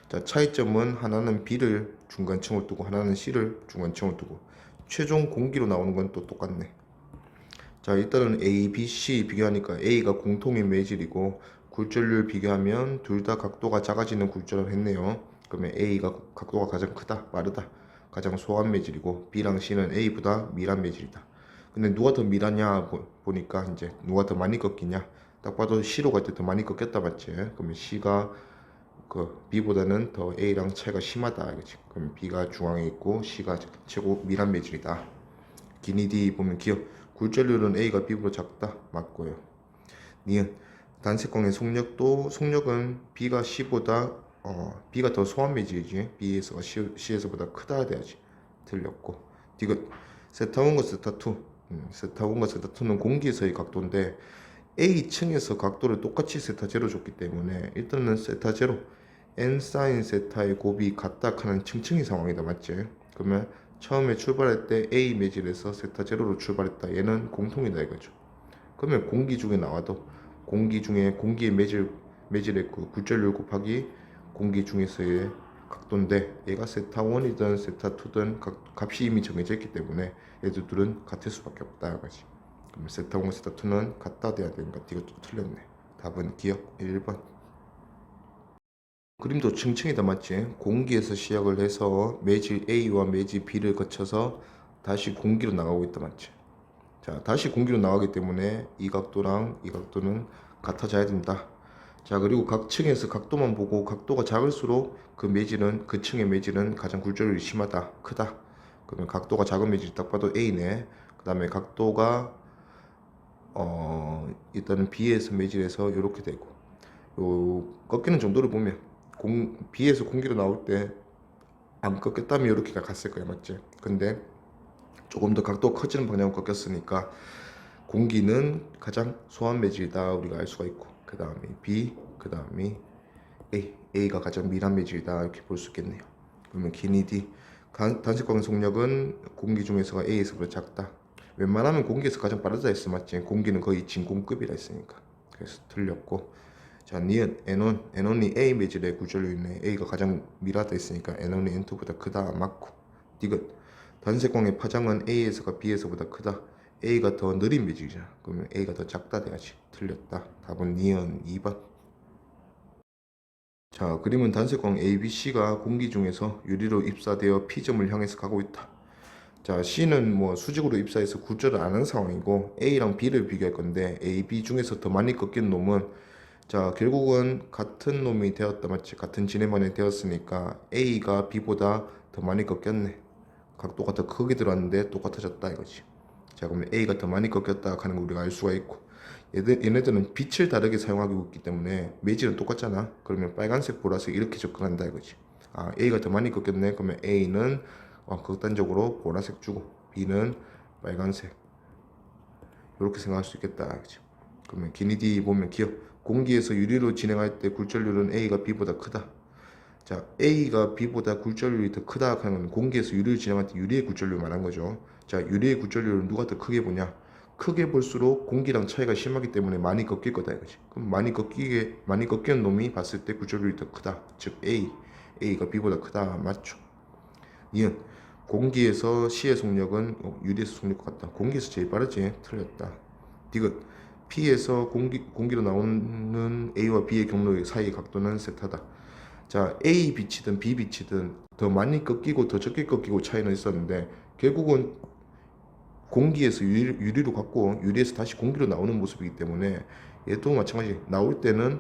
자, 차이점은 하나는 B를 중간층을 두고 하나는 C를 중간층을 두고 최종 공기로 나오는 건 또 똑같네. 자, 일단은 A, B, C 비교하니까 A가 공통인 매질이고 굴절률 비교하면 둘 다 각도가 작아지는 굴절을 했네요. 그러면 A가 각도가 가장 크다, 빠르다, 가장 소한 매질이고 B랑 C는 A보다 미란 매질이다. 근데 누가 더 미라냐 보니까 이제 누가 더 많이 꺾이냐 딱 봐도 C로 갈 때 더 많이 꺾였다 맞지? 그러면 C가 B보다는 더 A랑 차이가 심하다 이거지. 그럼 B가 중앙에 있고 C가 최고 미란 매질이다. 기니디 보면 기억 굴절률은 A가 B보다 작다 맞고요. 니은 단색광의 속력은 B가 C보다 B가 더 소한 매질이지 B에서가 C에서보다 크다 돼야지. 틀렸고 디귿 세타 1과 세타 2 세타 1과 세타 2는 공기에서의 각도인데 A층에서 각도를 똑같이 세타 제로 줬기 때문에 일단은 세타 제로 n 사인 세타의 곱이 같다 하는 층층이 상황이다 맞지? 그러면 처음에 출발할 때 A 매질에서 세타 제로로 출발했다. 얘는 공통이다 이거죠. 그러면 공기 중에 나와도 공기 중에 공기의 매질의 그 굴절률 곱하기 공기 중에서의 각도인데 얘가 세타 1이든 세타 2든 값이 이미 정해져 있기 때문에 얘들 둘은 같을 수밖에 없다 이거지. 그럼 세타 1, 세타 2는 같다 돼야 되니까 이것도 틀렸네. 답은 기억 1번. 그림도 층층이다 맞지? 공기에서 시작을 해서 매질 A와 매질 B를 거쳐서 다시 공기로 나가고 있다 맞지? 자, 다시 공기로 나가기 때문에 이 각도랑 이 각도는 같아져야 된다. 자, 그리고 각 층에서 각도만 보고 각도가 작을수록 그 층의 매질은 가장 굴절률이 심하다, 크다. 그러면 각도가 작은 매질 딱 봐도 A네. 그 다음에 각도가 일단은 B에서 매질에서 이렇게 되고 요 꺾이는 정도를 보면 B에서 공기로 나올 때 안 꺾였다면 이렇게가 갔을 거야 맞지? 근데 조금 더 각도가 커지는 방향으로 꺾였으니까 공기는 가장 소환 매질이다 우리가 알 수가 있고, 그 다음에 B, 그 다음에 A가 가장 미란 매질이다 이렇게 볼 수 있겠네요. 그러면 기니 D, 단색광 속력은 공기 중에서가 A에서보다 작다. 웬만하면 공기에서 가장 빠르다 했어, 맞지? 공기는 거의 진공급이라 했으니까. 그래서 틀렸고, 자, 니은 N1이 A 매질의 굴절률 있네. A가 가장 미라다 했으니까 N1이 N2보다 크다 맞고. 디귿, 단색광의 파장은 A에서가 B에서보다 크다. A가 더 느린 매질이잖아. 그러면 A가 더 작다 돼야지. 틀렸다. 답은 니은 2번. 자, 그림은 단색광 ABC가 공기 중에서 유리로 입사되어 P점을 향해서 가고 있다. 자, C는 뭐 수직으로 입사해서 굴절을 안 한 상황이고 A랑 B를 비교할 건데 A, B 중에서 더 많이 꺾인 놈은, 자, 결국은 같은 놈이 되었다 맞지? 같은 진해만이 되었으니까 A가 B보다 더 많이 꺾였네. 각도가 더 크게 들어왔는데 똑같아졌다 이거지. 자, 그러면 A가 더 많이 꺾였다 하는 거 우리가 알 수가 있고, 얘네들은 빛을 다르게 사용하고 있기 때문에 매질은 똑같잖아. 그러면 빨간색, 보라색 이렇게 접근한다 이거지. 아, A가 더 많이 꺾였네. 그러면 A는 극단적으로 보라색 주고 B는 빨간색, 이렇게 생각할 수 있겠다 그치? 그러면 기니디 보면 기억, 공기에서 유리로 진행할 때 굴절률은 A가 B보다 크다. 자, A가 B보다 굴절률이 더 크다 하는, 공기에서 유리를 진행할 때 유리의 굴절률 말한 거죠. 자, 유리의 굴절률을 누가 더 크게 보냐? 크게 볼수록 공기랑 차이가 심하기 때문에 많이 꺾일 거다 이거지. 그럼 많이 꺾이는 놈이 봤을 때 굴절률이 더 크다. 즉 A가 B보다 크다 맞죠? 니은, 공기에서 C의 속력은 유리에서 속력 같다. 공기에서 제일 빠르지. 틀렸다. 디귿, P에서 공기로 나오는 A와 B의 경로 사이의 각도는 세타다. 자, A 빛이든 B 빛이든 더 많이 꺾이고 더 적게 꺾이고 차이는 있었는데 결국은 공기에서 유리로 갔고 유리에서 다시 공기로 나오는 모습이기 때문에 얘도 마찬가지. 나올 때는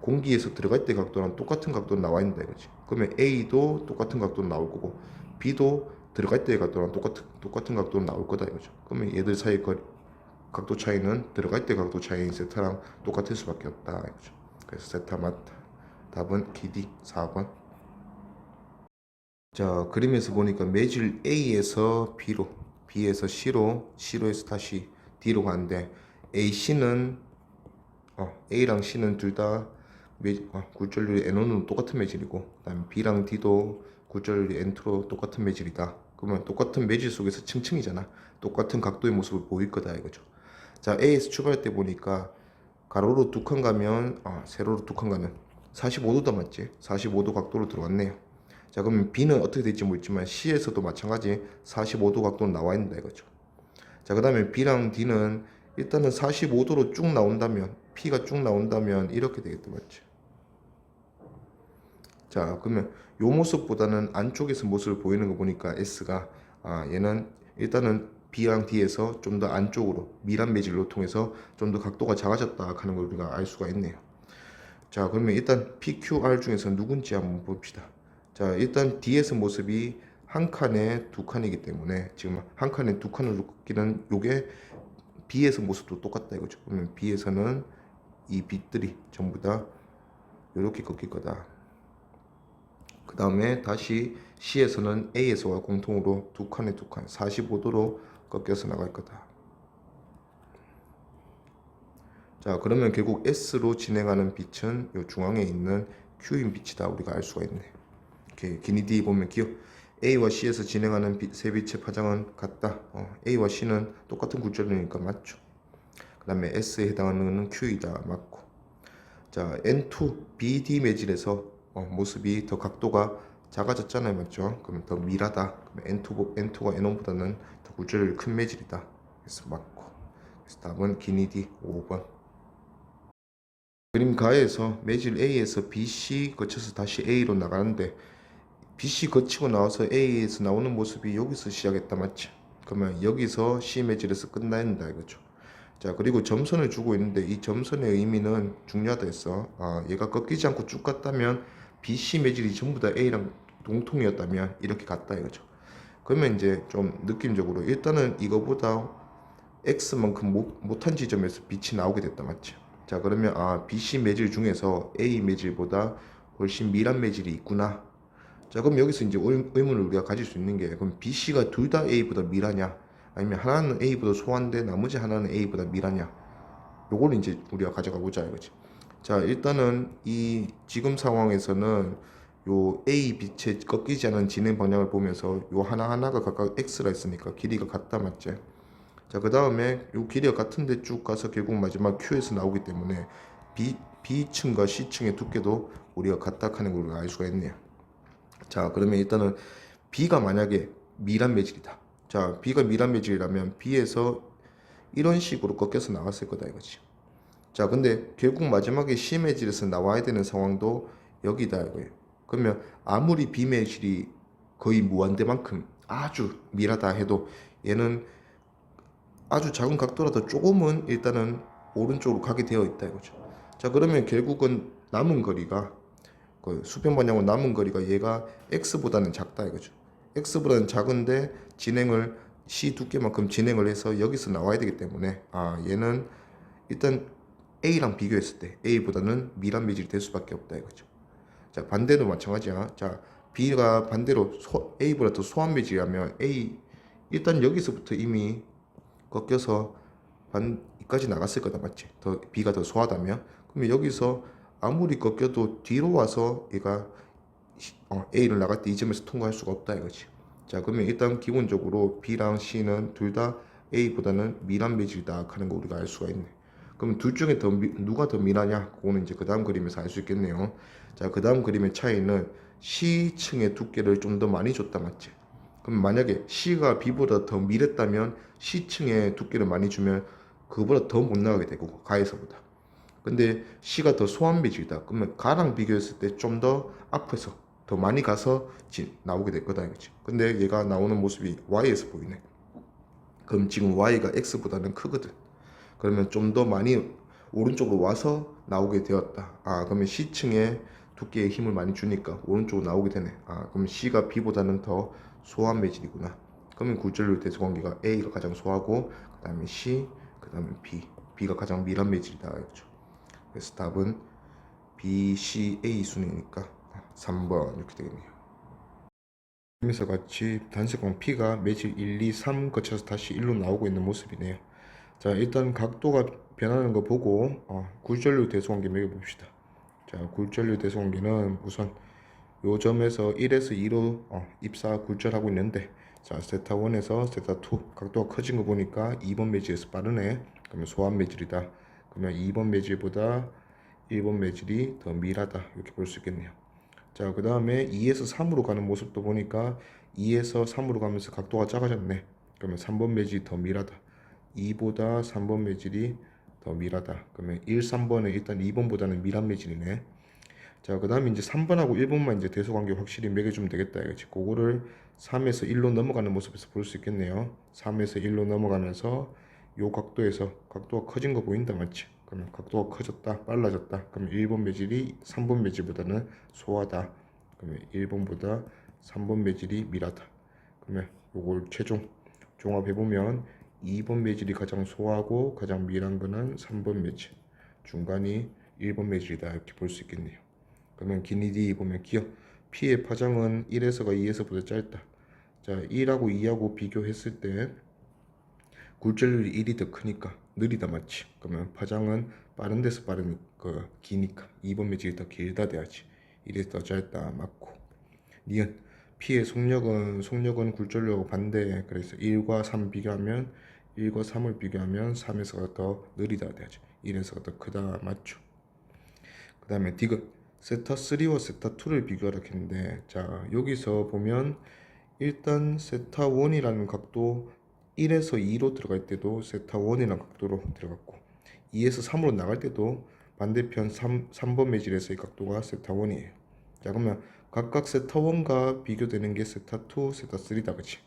공기에서 들어갈 때 각도랑 똑같은 각도로 나와 있는다 이거지. 그러면 A도 똑같은 각도로 나올 거고 B도 들어갈 때의 각도랑 똑같은 각도로 나올 거다 이거죠. 그러면 얘들 사이 각도 차이는 들어갈 때 각도 차이인 세타랑 똑같을 수밖에 없다 이거죠. 그래서 세타 맞다. 답은 기디 4번. 자, 그림에서 보니까 매질 A에서 B로, B에서 C로, C로에서 다시 D로 가는데 A랑 C는 둘 다 굴절률이 N1으로 똑같은 매질이고, 그다음에 B랑 D도 굴절률이 N2로 똑같은 매질이다. 그러면 똑같은 매질 속에서 층층이잖아. 똑같은 각도의 모습을 보일 거다 이거죠. 자, A에서 출발할 때 보니까 가로로 두 칸 가면 세로로 두 칸 가면 45도다 맞지? 45도 각도로 들어왔네요. 자, 그러면 B는 어떻게 될지 모르지만 C에서도 마찬가지 45도 각도로 나와 있는다 이거죠. 자, 그 다음에 B랑 D는 일단은 45도로 쭉 나온다면, P가 쭉 나온다면 이렇게 되겠다 맞지? 자, 그러면 요 모습보다는 안쪽에서 모습을 보이는 거 보니까 S가 얘는 일단은 B랑 D에서 좀 더 안쪽으로 미란 매질로 통해서 좀 더 각도가 작아졌다 하는 걸 우리가 알 수가 있네요. 자, 그러면 일단 PQR 중에서 누군지 한번 봅시다. 자, 일단 D에서 모습이 한 칸에 두 칸이기 때문에 지금 한 칸에 두 칸으로 꺾이는 요게 B에서 모습도 똑같다 이거죠. 그러면 B에서는 이 빛들이 전부 다 이렇게 꺾일 거다. 그 다음에 다시 C에서는 A에서와 공통으로 두 칸에 두 칸 45도로 꺾여서 나갈 거다. 자, 그러면 결국 S로 진행하는 빛은 이 중앙에 있는 Q인 빛이다 우리가 알 수가 있네. 이렇게 기니 D 보면 기억, A와 C에서 진행하는 세 빛의 파장은 같다. A와 C는 똑같은 굴절이니까 맞죠. 그 다음에 S에 해당하는 Q이다 맞고. 자, N2 BD 매질에서 모습이 더 각도가 작아졌잖아요 맞죠. 그러면 더 밀하다. 그러면 N2가 N1보다는 더 굴절이 큰 매질이다. 그래서 맞고. 그래서 답은 기니 D 5번. 그림 가에서 매질 A에서 BC 거쳐서 다시 A로 나가는데 BC 거치고 나와서 A에서 나오는 모습이 여기서 시작했다 맞지? 그러면 여기서 C 매질에서 끝나야 된다 이거죠. 자, 그리고 점선을 주고 있는데 이 점선의 의미는 중요하다 했어. 얘가 꺾이지 않고 쭉 갔다면 BC 매질이 전부 다 A랑 동통이었다면 이렇게 갔다 이거죠. 그러면 이제 좀 느낌적으로 일단은 이거보다 X만큼 못한 지점에서 빛이 나오게 됐다 맞지? 자, 그러면 BC 매질 중에서 A 매질보다 훨씬 미란 매질이 있구나. 자, 그럼 여기서 이제 의문을 우리가 가질 수 있는 게, 그럼 BC가 둘 다 A보다 미라냐 아니면 하나는 A보다 소한데 나머지 하나는 A보다 미라냐. 요걸 이제 우리가 가져가보자 이거지. 자, 일단은 이 지금 상황에서는 요 A 빛의 꺾이지 않은 진행 방향을 보면서 요 하나하나가 각각 X라 했으니까 길이가 같다 맞지? 자, 그 다음에 요 길이가 같은데 쭉 가서 결국 마지막 Q에서 나오기 때문에 B층과 C층의 두께도 우리가 같다 하는 걸 우리가 알 수가 있네요. 자, 그러면 일단은 B가 만약에 미란 매질이다. 자, B가 미란 매질이라면 B에서 이런 식으로 꺾여서 나왔을 거다 이거지. 자, 근데 결국 마지막에 C 매질에서 나와야 되는 상황도 여기다 이거예요. 그러면 아무리 B 매질이 거의 무한대만큼 아주 미라다 해도 얘는 아주 작은 각도라도 조금은 일단은 오른쪽으로 가게 되어 있다 이거죠. 자, 그러면 결국은 남은 거리가 그 수평 방향으로 남은 거리가 얘가 x보다는 작다 이거죠. x보다는 작은데 진행을 c 두께만큼 진행을 해서 여기서 나와야 되기 때문에 얘는 일단 a랑 비교했을 때 a보다는 미란 매질이 될 수밖에 없다 이거죠. 자, 반대로 마찬가지야. 자, b가 반대로 a보다 더 소한 매질이라면 a 일단 여기서부터 이미 꺾여서 반까지 나갔을 거다 맞지? 더 B가 더 소하다면 그러면 여기서 아무리 꺾여도 뒤로 와서 얘가 A를 나갈 때 이 점에서 통과할 수가 없다 이거지. 자, 그러면 일단 기본적으로 B랑 C는 둘 다 A보다는 미란 매질이다 하는 거 우리가 알 수가 있네. 그럼 둘 중에 누가 더 미라냐? 그거는 이제 그 다음 그림에서 알 수 있겠네요. 자, 그 다음 그림의 차이는 C층의 두께를 좀 더 많이 줬다 맞지? 그럼 만약에 C가 B보다 더 미랬다면 C층의 두께를 많이 주면 그보다 더 못 나가게 되고 가에서보다. 근데 C가 더 소한 매질이다. 그러면 가랑 비교했을 때 좀 더 앞에서 더 많이 가서 나오게 될 거다 이거지. 근데 얘가 나오는 모습이 Y에서 보이네. 그럼 지금 Y가 X보다는 크거든. 그러면 좀 더 많이 오른쪽으로 와서 나오게 되었다. 그러면 C층에 두께에 힘을 많이 주니까 오른쪽으로 나오게 되네. 그러면 C가 B보다는 더 소한 매질이구나. 그러면 굴절률 대소관계가 A가 가장 소하고 그 다음에 C, 그 다음에 B가 가장 미란 매질이다. 그렇죠? 그래서 답은 B, C, A 순이니까 3번 이렇게 되겠네요. 그래서 같이 단색광 P가 매질 1, 2, 3 거쳐서 다시 1로 나오고 있는 모습이네요. 자, 일단 각도가 변하는 거 보고 굴절률 대소관계 매겨봅시다. 자, 굴절률 대소관계는 우선 요 점에서 1에서 2로 입사 굴절하고 있는데, 자, 세타 1에서 세타 2 각도가 커진 거 보니까 2번 매질에서 빠르네. 그러면 소한 매질이다. 그러면 2번 매질보다 1번 매질이 더 미라다 이렇게 볼 수 있겠네요. 자, 그 다음에 2에서 3으로 가는 모습도 보니까 2에서 3으로 가면서 각도가 작아졌네. 그러면 3번 매질이 더 미라다. 2보다 3번 매질이 더 미라다. 그러면 1, 3번은 일단 2번보다는 미란 매질이네. 자, 그 다음에 이제 3번하고 1번만 이제 대소관계 확실히 매겨주면 되겠다 이거지. 그거를 3에서 1로 넘어가는 모습에서 볼 수 있겠네요. 3에서 1로 넘어가면서 요 각도에서 각도가 커진 거 보인다 맞지? 그러면 각도가 커졌다, 빨라졌다. 그러면 1번 매질이 3번 매질보다는 소하다. 그러면 1번보다 3번 매질이 미라다. 그러면 요걸 최종 종합해보면 2번 매질이 가장 소하고 가장 미란 거는 3번 매질, 중간이 1번 매질이다 이렇게 볼 수 있겠네요. 그러면 기니디 보면 기억 P의 파장은 1에서가 2에서보다 짧다. 자, 1하고 2하고 비교했을 때 굴절률이 1이 더 크니까 느리다 맞지? 그러면 파장은 빠른 데서 빠르니까 기니까 2번 매질이 더 길다 돼야지. 1에서 더 짧다 맞고. 니은 P의 속력은 굴절률하고 반대. 그래서 1과 3 비교하면 1과 3을 비교하면 3에서가 더 느리다 돼야지. 1에서가 더 크다 맞죠? 그 다음에 디귿 세타 3와 세타 2를 비교하라 했는데, 자, 여기서 보면 일단 세타 1이라는 각도 1에서 2로 들어갈 때도 세타 1이라는 각도로 들어갔고 2에서 3으로 나갈 때도 반대편 3번 매질에서의 각도가 세타 1이에요. 자, 그러면 각각 세타 1과 비교되는 게 세타 2, 세타 3다 그치?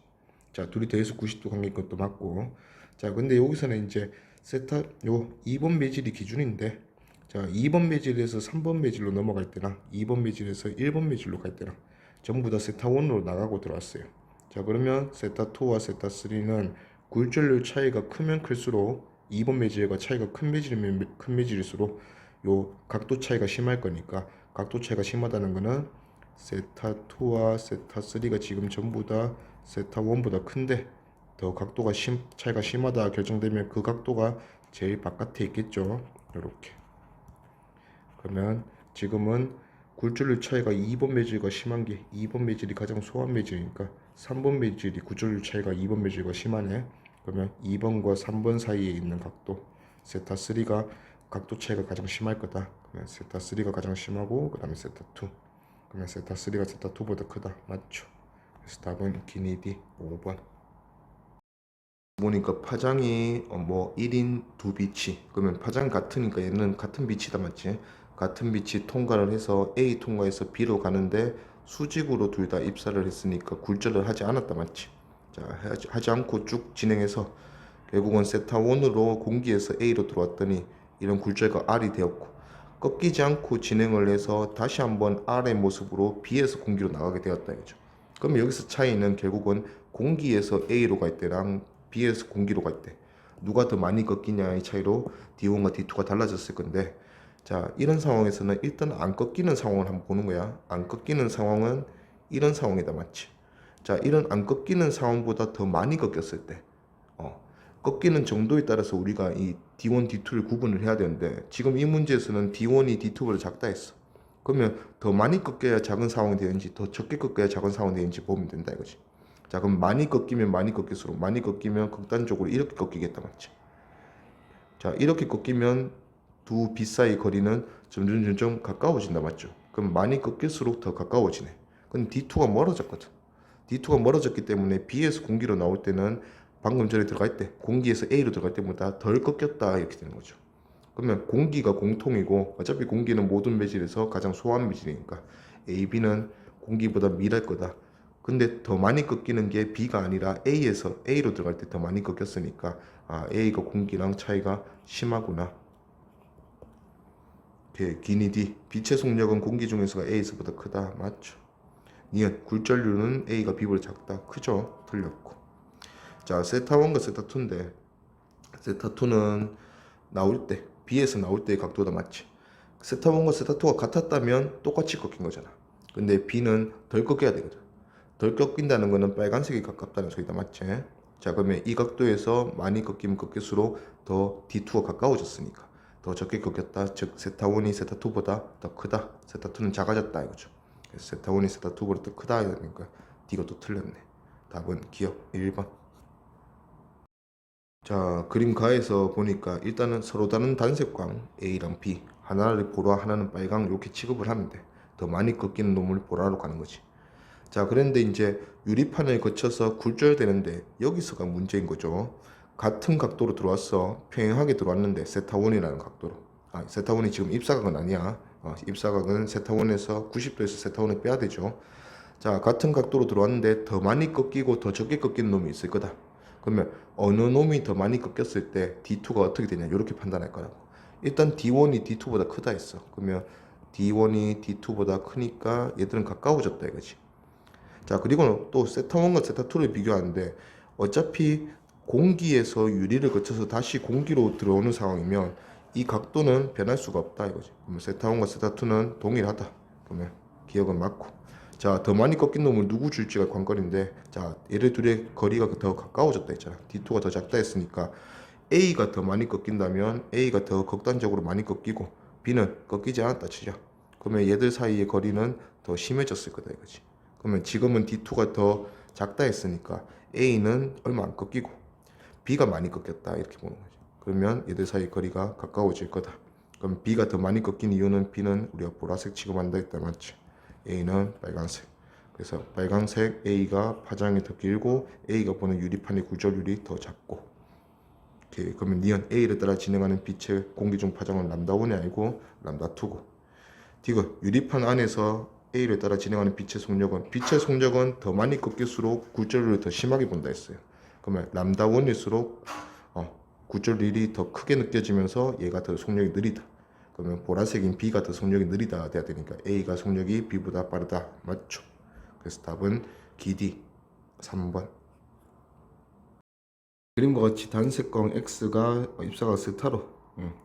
자, 둘이 더해서 90도 관계인 것도 맞고. 자, 근데 여기서는 이제 세타 요 2번 매질이 기준인데, 자, 2번 매질에서 3번 매질로 넘어갈 때랑 2번 매질에서 1번 매질로 갈 때랑 전부 다 세타 1으로 나가고 들어왔어요. 자, 그러면 세타 2와 세타 3는 굴절률 차이가 크면 클수록 2번 매질과 차이가 큰 매질이면 큰 매질일수록 요 각도 차이가 심할 거니까, 각도 차이가 심하다는 거는 세타 2와 세타 3가 지금 전부 다 세타 1보다 큰데 더 각도가 차이가 심하다 결정되면 그 각도가 제일 바깥에 있겠죠. 이렇게. 그러면 지금은 굴절률 차이가 2번 매질과 심한 게 2번 매질이 가장 소한 매질이니까 3번 매질이 굴절률 차이가 2번 매질과 심하네. 그러면 2번과 3번 사이에 있는 각도 세타 3가 각도 차이가 가장 심할 거다. 그러면 세타 3가 가장 심하고 그 다음에 세타 2. 그러면 세타 3가 세타 2보다 크다. 맞죠? 그래서 답은 기니디 5번. 보니까 파장이 뭐 1인 2빛이 그러면 파장 같으니까 얘는 같은 빛이다. 맞지? 같은 빛이 통과를 해서 A 통과해서 B로 가는데 수직으로 둘 다 입사를 했으니까 굴절을 하지 않았다. 맞지? 자, 하지 않고 쭉 진행해서 결국은 세타 1으로 공기에서 A로 들어왔더니 이런 굴절과 R이 되었고 꺾이지 않고 진행을 해서 다시 한번 R의 모습으로 B에서 공기로 나가게 되었다. 이죠. 그럼 여기서 차이는 결국은 공기에서 A로 갈 때랑 B에서 공기로 갈 때 누가 더 많이 꺾이냐의 차이로 D1과 D2가 달라졌을 건데, 자, 이런 상황에서는 일단 안 꺾이는 상황을 한번 보는 거야. 안 꺾이는 상황은 이런 상황이다. 맞지? 자, 이런 안 꺾이는 상황보다 더 많이 꺾였을 때 꺾이는 정도에 따라서 우리가 이 D1, D2를 구분을 해야 되는데 지금 이 문제에서는 D1이 D2보다 작다 했어. 그러면 더 많이 꺾여야 작은 상황이 되는지 더 적게 꺾여야 작은 상황이 되는지 보면 된다 이거지. 자, 그럼 많이 꺾이면 많이 꺾일수록 많이 꺾이면 극단적으로 이렇게 꺾이겠다. 맞지? 자, 이렇게 꺾이면 두 빛 사이 거리는 점점 가까워진다. 맞죠? 그럼 많이 꺾일수록 더 가까워지네. 근데 D2가 멀어졌거든. D2가 멀어졌기 때문에 B에서 공기로 나올 때는 방금 전에 들어갈 때 공기에서 A로 들어갈 때보다 덜 꺾였다 이렇게 되는 거죠. 그러면 공기가 공통이고 어차피 공기는 모든 매질에서 가장 소한 매질이니까 A, B는 공기보다 밀할 거다. 근데 더 많이 꺾이는 게 B가 아니라 A에서 A로 들어갈 때 더 많이 꺾였으니까 A가 공기랑 차이가 심하구나. 기니 D. 빛의 속력은 공기 중에서가 A에서보다 크다. 맞죠? 니은 굴절률은 A가 B보다 작다. 크죠? 틀렸고. 자, 세타 1과 세타 2인데 세타 2는 나올 때 B에서 나올 때의 각도다. 맞지? 세타 1과 세타 2가 같았다면 똑같이 꺾인 거잖아. 근데 B는 덜 꺾여야 되거든. 덜 꺾인다는 거는 빨간색이 가깝다는 소리다. 맞지? 자, 그러면 이 각도에서 많이 꺾이면 꺾일수록 더 D2가 가까워졌으니까 더 적게 꺾였다. 즉 세타 1이 세타 2보다 더 크다. 세타 2는 작아졌다 이거죠. 그래서 세타 1이 세타 2보다 더 크다 이러니까 D가 또 틀렸네. 답은 기억 1번. 자, 그림 가에서 보니까 일단은 서로 다른 단색광 A랑 B, 하나를 보라 하나는 빨강 이렇게 취급을 하면 돼. 더 많이 꺾이는 놈을 보라로 가는 거지. 자, 그런데 이제 유리판을 거쳐서 굴절되는데 여기서가 문제인 거죠. 같은 각도로 들어왔어. 평행하게 들어왔는데 세타1이라는 각도로. 세타1이 지금 입사각은 아니야. 입사각은 세타1에서 90도에서 세타1을 빼야 되죠. 자, 같은 각도로 들어왔는데 더 많이 꺾이고 더 적게 꺾이는 놈이 있을 거다. 그러면 어느 놈이 더 많이 꺾였을 때 D2가 어떻게 되냐 이렇게 판단할 거라고. 일단 D1이 D2보다 크다 했어. 그러면 D1이 D2보다 크니까 얘들은 가까워졌다 이거지. 자, 그리고 또 세타1과 세타2를 비교하는데 어차피 공기에서 유리를 거쳐서 다시 공기로 들어오는 상황이면 이 각도는 변할 수가 없다 이거지. 그러면 세타1과 세타2는 동일하다. 그러면 기억은 맞고. 자, 더 많이 꺾인 놈을 누구 줄지가 관건인데, 자, 얘네 둘의 거리가 더 가까워졌다 했잖아. D2가 더 작다 했으니까 A가 더 많이 꺾인다면 A가 더 극단적으로 많이 꺾이고 B는 꺾이지 않았다 치자. 그러면 얘들 사이의 거리는 더 심해졌을 거다 이거지. 그러면 지금은 D2가 더 작다 했으니까 A는 얼마 안 꺾이고 B가 많이 꺾였다 이렇게 보는 거지. 그러면 얘들 사이 거리가 가까워질 거다. 그럼 B가 더 많이 꺾인 이유는 B는 우리가 보라색 취급한다 했다. 맞지? A는 빨간색. 그래서 빨간색 A가 파장이 더 길고 A가 보는 유리판의 굴절률이 더 작고. 오케이. 그러면 니은 A를 따라 진행하는 빛의 공기 중 파장은 람다1이 아니고 람다2고. 디귿 유리판 안에서 A를 따라 진행하는 빛의 속력은 더 많이 꺾일수록 굴절률을 더 심하게 본다 했어요. 그러면 람다1일수록 굴절률이 더 크게 느껴지면서 얘가 더 속력이 느리다. 그러면 보라색인 B가 더 속력이 느리다 돼야 되니까 A가 속력이 B보다 빠르다. 맞죠? 그래서 답은 기디 3번. 그림과 같이 단색광 X가 입사각 세타로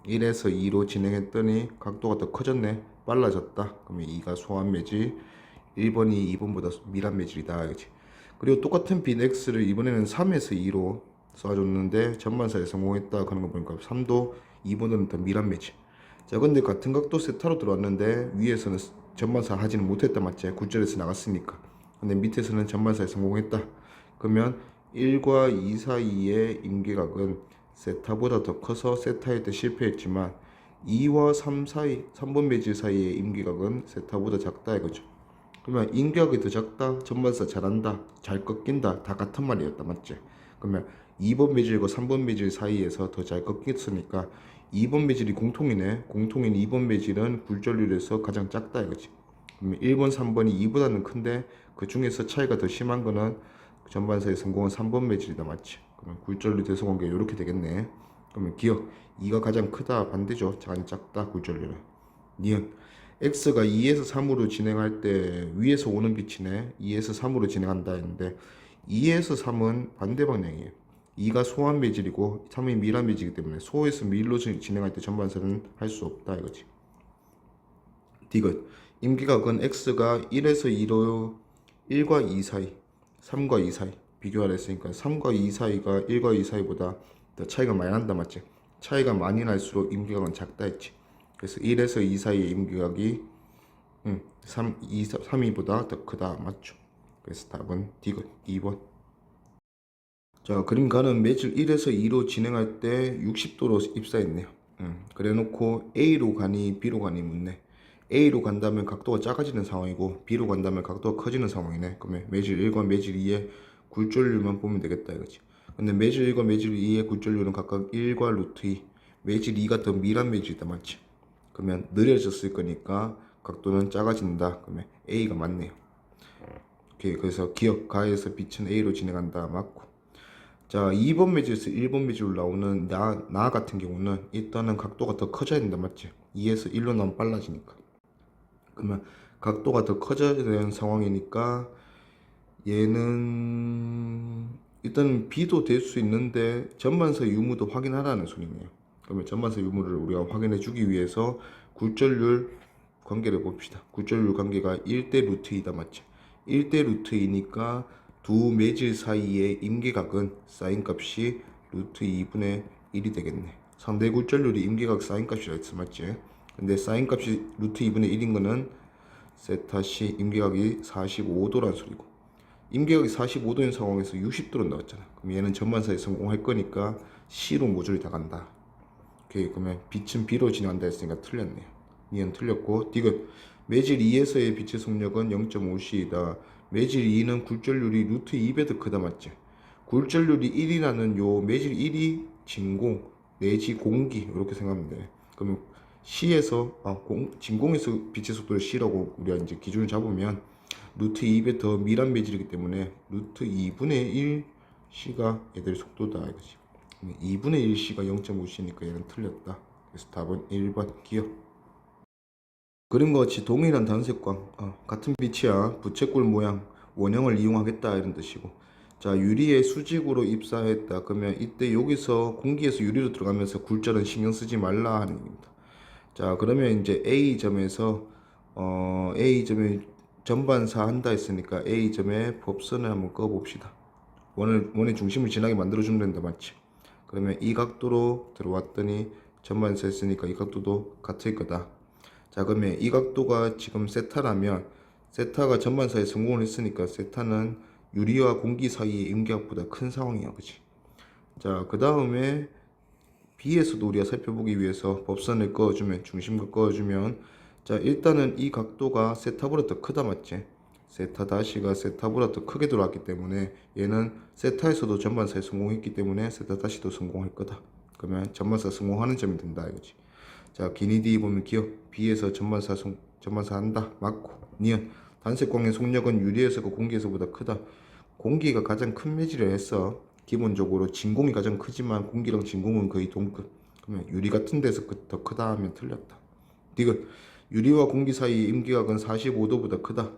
1에서 2로 진행했더니 각도가 더 커졌네. 빨라졌다. 그러면 2가 소한 매질, 1번이 2번보다 밀한 매질이다. 그렇지? 그리고 똑같은 빈 x를 이번에는 3에서 2로 쏴줬는데 전반사에 성공했다 하는 거 보니까 3도 2번은 더 미란매지. 자, 근데 같은 각도 세타로 들어왔는데 위에서는 전반사 하지는 못했다 맞지? 굴절에서 나갔으니까. 근데 밑에서는 전반사에 성공했다. 그러면 1과 2 사이의 임계각은 세타보다 더 커서 세타일 때 실패했지만 2와 3 사이, 3번 매질 사이의 임계각은 세타보다 작다 이거죠. 그러면 임계각이 더 작다, 전반사 잘한다, 잘 꺾인다 다 같은 말이었다 맞지? 그러면 2번 매질과 3번 매질 사이에서 더 잘 꺾였으니까 2번 매질이 공통이네. 공통인 2번 매질은 굴절률에서 가장 작다 이거지. 그러면 1번, 3번이 2보다는 큰데 그 중에서 차이가 더 심한 거는 전반사의 성공은 3번 매질이다 맞지? 그러면 굴절률 대소관계 이렇게 되겠네. 그러면 기억 2가 가장 크다 반대죠. 가장 작다 굴절률은. 니은 x가 2에서 3으로 진행할 때 위에서 오는 빛이네. 2에서 3으로 진행한다 했는데 2에서 3은 반대 방향이에요. 2가 소한 매질이고 3이 밀한 매질이기 때문에 소에서 밀로 진행할 때 전반사는 할 수 없다 이거지. 디귿 임기각은 x가 1에서 2로 1과 2 사이, 3과 2 사이 비교하라 했으니까 3과 2 사이가 1과 2 사이보다 더 차이가 많이 난다 맞지? 차이가 많이 날수록 임기각은 작다 했지. 그래서 1에서 2 사이의 임기각이 3이보다 더 크다 맞죠? 그래서 답은 디귿 2번. 자, 그림가는 매질 1에서 2로 진행할 때 60도로 입사했네요. 그래 놓고 A로 가니 B로 가니 묻네. A로 간다면 각도가 작아지는 상황이고 B로 간다면 각도가 커지는 상황이네. 그러면 매질 1과 매질 2의 굴절률만 보면 되겠다 이거지. 근데 매질 1과 매질 2의 굴절률은 각각 1과 루트 2, 매질 2가 더 밀한 매질이다 맞지? 그러면 느려졌을 거니까 각도는 작아진다. 그러면 A가 맞네요. 오케이, 그래서 기억 가에서 빛은 A로 진행한다 맞고. 자, 2번 매질에서 1번 매질로 나오는 나 같은 경우는 일단은 각도가 더 커져야 된다 맞지? 2에서 1로 나오면 빨라지니까. 그러면 각도가 더 커져야 되는 상황이니까 얘는 일단 B도 될 수 있는데 전반사 유무도 확인하라는 소리네요. 그러면 전반사 유무를 우리가 확인해 주기 위해서 굴절률 관계를 봅시다. 굴절률 관계가 1대 루트 2다 맞지? 1대 루트 2니까 두 매질 사이의 임계각은 사인 값이 루트 2분의 1이 되겠네. 상대 굴절률이 임계각 사인 값이라 했어 맞지? 근데 사인 값이 루트 2분의 1인 거는 세타시 임계각이 45도란 소리고, 임계각이 45도인 상황에서 60도로 나왔잖아. 그럼 얘는 전반사에 성공할 거니까 C로 모조리 다 간다. 오케이, 그러면 빛은 B로 진행한다 했으니까 틀렸네요. 얘는 틀렸고, 디귿 매질 2에서의 빛의 속력은 0.5C이다. 매질 2는 굴절률이 루트 2배 더 크다 맞지? 굴절률이 1이라는 요 매질 1이 진공 내지 공기 이렇게 생각하면 돼. 그러면 C에서 진공에서 빛의 속도를 C라고 우리가 이제 기준을 잡으면 루트 2배 더 밀한 매질이기 때문에 루트 2분의 1 C가 얘들 속도다 이거지. 2분의 1 C가 0.5C니까 얘는 틀렸다. 그래서 답은 1번 기억. 그림과 같이 동일한 단색광, 같은 빛이야 부채꼴 모양 원형을 이용하겠다 이런 뜻이고, 자, 유리에 수직으로 입사했다 그러면 이때 여기서 공기에서 유리로 들어가면서 굴절은 신경 쓰지 말라 하는 얘기입니다. 자, 그러면 이제 A점에서 A점에 전반사 한다 했으니까 A점에 법선을 한번 꺼 봅시다. 원의 중심을 지나게 만들어주면 된다 맞지? 그러면 이 각도로 들어왔더니 전반사 했으니까 이 각도도 같을 거다. 자, 그러면 이 각도가 지금 세타라면 세타가 전반사에 성공을 했으니까 세타는 유리와 공기 사이의 임계각보다 큰 상황이야 그치? 자, 그 다음에 B에서도 우리가 살펴보기 위해서 법선을 그어주면, 중심각 그어주면, 자, 일단은 이 각도가 세타보다 더 크다 맞지? 세타 다시가 세타보다 더 크게 들어왔기 때문에 얘는 세타에서도 전반사에 성공했기 때문에 세타 다시도 성공할 거다. 그러면 전반사 성공하는 점이 된다 이거지. 자, 기니 D 보면 기억 B에서 전반사 한다 맞고. 니은 단색광의 속력은 유리에서가 공기에서보다 크다. 공기가 가장 큰 매질을 했어. 기본적으로 진공이 가장 크지만 공기랑 진공은 거의 동급. 그러면 유리 같은 데서 더 크다 하면 틀렸다. 디귿 유리와 공기 사이의 임기각은 45도보다 크다.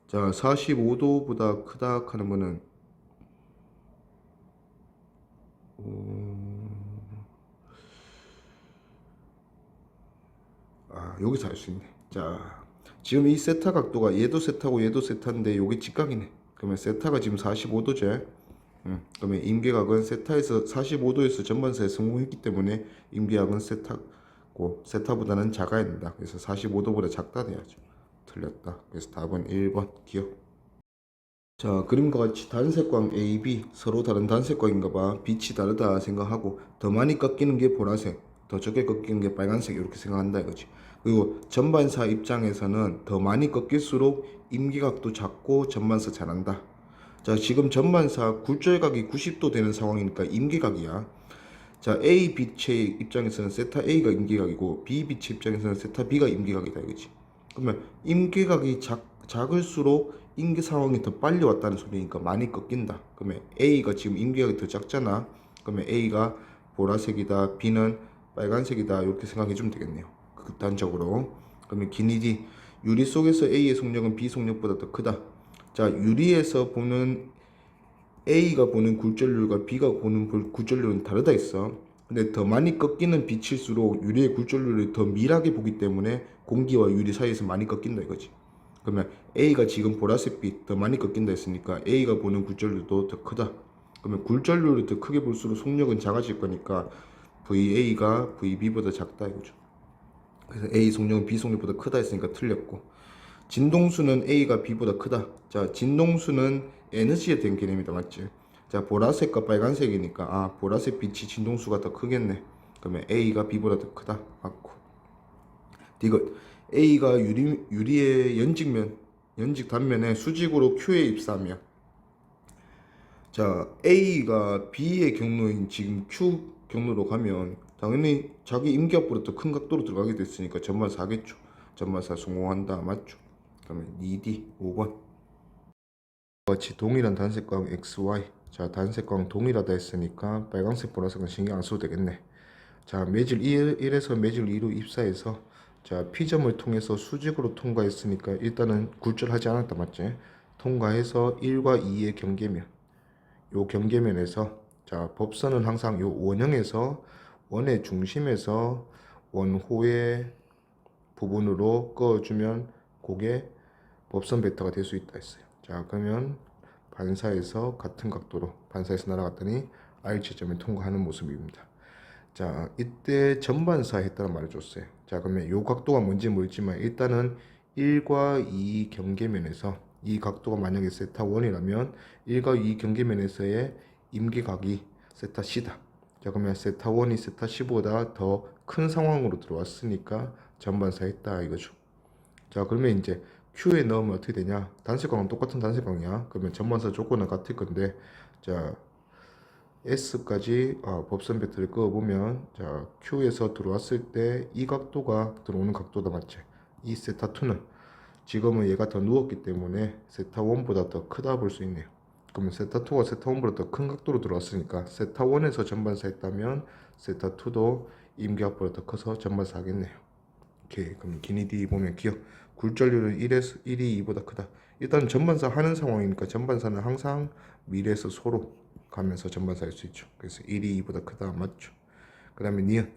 자, 45도보다 크다 하는 거는 여기서 알 수 있네. 자, 지금 이 세타 각도가 얘도 세타고 얘도 세타인데 여기 직각이네. 그러면 세타가 지금 45도제. 그러면 임계각은 세타에서 45도에서 전반사에 성공했기 때문에 임계각은 세타고 세타보다는 작아야 된다. 그래서 45도보다 작다 돼야죠. 틀렸다. 그래서 답은 1번 기억. 자, 그림과 같이 단색광 A, B 서로 다른 단색광인가 봐. 빛이 다르다 생각하고 더 많이 꺾이는 게 보라색, 더 적게 꺾이는 게 빨간색 이렇게 생각한다 이거지. 그리고 전반사 입장에서는 더 많이 꺾일수록 임기각도 작고 전반사 잘한다. 자, 지금 전반사 굴절각이 90도 되는 상황이니까 임기각이야. 자, A 빛의 입장에서는 세타 A가 임기각이고 B 빛의 입장에서는 세타 B가 임기각이다 이거지. 그러면 임기각이 작을수록 임계 상황이 더 빨리 왔다는 소리니까 많이 꺾인다. 그러면 A가 지금 임계각이 더 작잖아. 그러면 A가 보라색이다, B는 빨간색이다 이렇게 생각해 주면 되겠네요. 극단적으로. 그러면 기니디 유리 속에서 A의 속력은 B 속력보다 더 크다. 자, 유리에서 보는 A가 보는 굴절률과 B가 보는 굴절률은 다르다 했어. 근데 더 많이 꺾이는 빛일수록 유리의 굴절률을 더 밀하게 보기 때문에 공기와 유리 사이에서 많이 꺾인다 이거지. 그러면 A가 지금 보라색 빛 더 많이 꺾인다 했으니까 A가 보는 굴절률도 더 크다. 그러면 굴절률을 더 크게 볼수록 속력은 작아질 거니까 VA가 VB보다 작다 이거죠. 그래서 A 속력은 B 속력보다 크다 했으니까 틀렸고, 진동수는 A가 B보다 크다. 자, 진동수는 에너지에 대한 개념이다 맞지? 자, 보라색과 빨간색이니까 보라색 빛이 진동수가 더 크겠네. 그러면 A가 B보다 더 크다 맞고. 이거 A가 유리의 연직 단면에 수직으로 Q에 입사하면, 자, A가 B의 경로인 지금 Q 경로로 가면 당연히 자기 임기압보다 더 큰 각도로 들어가게 됐으니까 전반사 하겠죠. 전반사 성공한다 맞죠? 그러면 2D 5번. 같이 동일한 단색광 XY. 자, 단색광 동일하다 했으니까 빨간색 보라색은 신경 안 써도 되겠네. 자, 매질 1에서 매질 2로 입사해서, 자, P점을 통해서 수직으로 통과했으니까 일단은 굴절하지 않았다 맞지? 통과해서 1과 2의 경계면, 요 경계면에서, 자, 법선은 항상 요 원형에서 원의 중심에서 원호의 부분으로 그어주면 그게 법선 벡터가 될 수 있다 했어요. 자, 그러면 반사에서 같은 각도로 반사에서 날아갔더니 R지점에 통과하는 모습입니다. 자, 이때 전반사 했다는 말을 줬어요. 자, 그러면 요 각도가 뭔지 모르지만 일단은 1과 2 경계면에서 이 각도가 만약에 세타 1이라면 1과 2 경계면에서의 임계각이 세타 C다. 자, 그러면 세타 1이 세타 C보다 더 큰 상황으로 들어왔으니까 전반사 했다 이거죠. 자, 그러면 이제 Q에 넣으면 어떻게 되냐? 단색광은 똑같은 단색광이야. 그러면 전반사 조건은 같을 건데, 자, S까지 법선 벡터를 그어보면, 자, Q에서 들어왔을 때 이 각도가 들어오는 각도다 맞지? 이 세타 2는 지금은 얘가 더 누웠기 때문에 세타 1보다 더 크다 볼 수 있네요. 그러면 세타 2가 세타 1보다 더 큰 각도로 들어왔으니까 세타 1에서 전반사 했다면 세타 2도 임계압보다 더 커서 전반사 하겠네요. 오케이. 그럼 기니디 보면 기억. 굴절률은 1이 2보다 크다. 일단 전반사 하는 상황이니까 전반사는 항상 미래에서 소로 가면서 전반사 할 수 있죠. 그래서 1이 2보다 크다 맞죠. 그 다음에 니은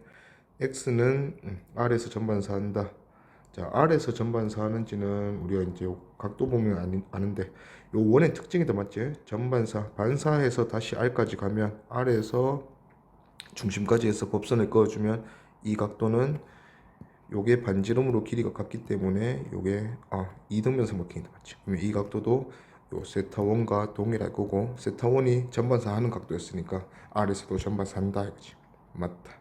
X는 R에서 전반사 한다. 자, R에서 전반사 하는지는 우리가 이제 각도 보면 아는데 요 원의 특징이다 맞지? 전반사 반사해서 다시 R까지 가면 R에서 중심까지 해서 법선을 그어주면 이 각도는 요게 반지름으로 길이가 같기 때문에 요게 이등변 삼각형이다 맞지? 그러면 이 각도도 요 세타 1과 동일할 거고, 세타 1이 전반사 하는 각도였으니까 R에서도 전반사 한다 이거지. 맞다.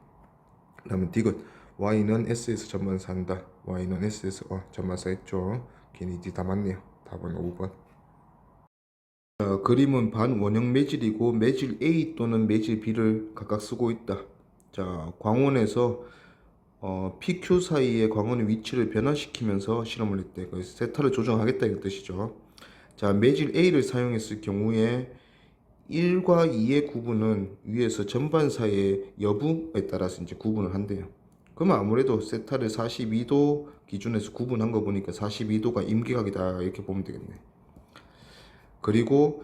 그 다음에 디귿 Y는 S에서 전반사 한다. Y는 S에서 전반사 했죠. 괜히 D 다 맞네요. 답은 5번. 자, 그림은 반원형 매질이고 매질 A 또는 매질 B를 각각 쓰고 있다. 자, 광원에서 PQ 사이의 광원의 위치를 변화시키면서 실험을 했대. 그래서 세타를 조정하겠다 이런 뜻이죠. 자, 매질 A를 사용했을 경우에 1과 2의 구분은 위에서 전반사의 여부에 따라서 이제 구분을 한대요. 그러면 아무래도 세타를 42도 기준에서 구분한 거 보니까 42도가 임계각이다 이렇게 보면 되겠네. 그리고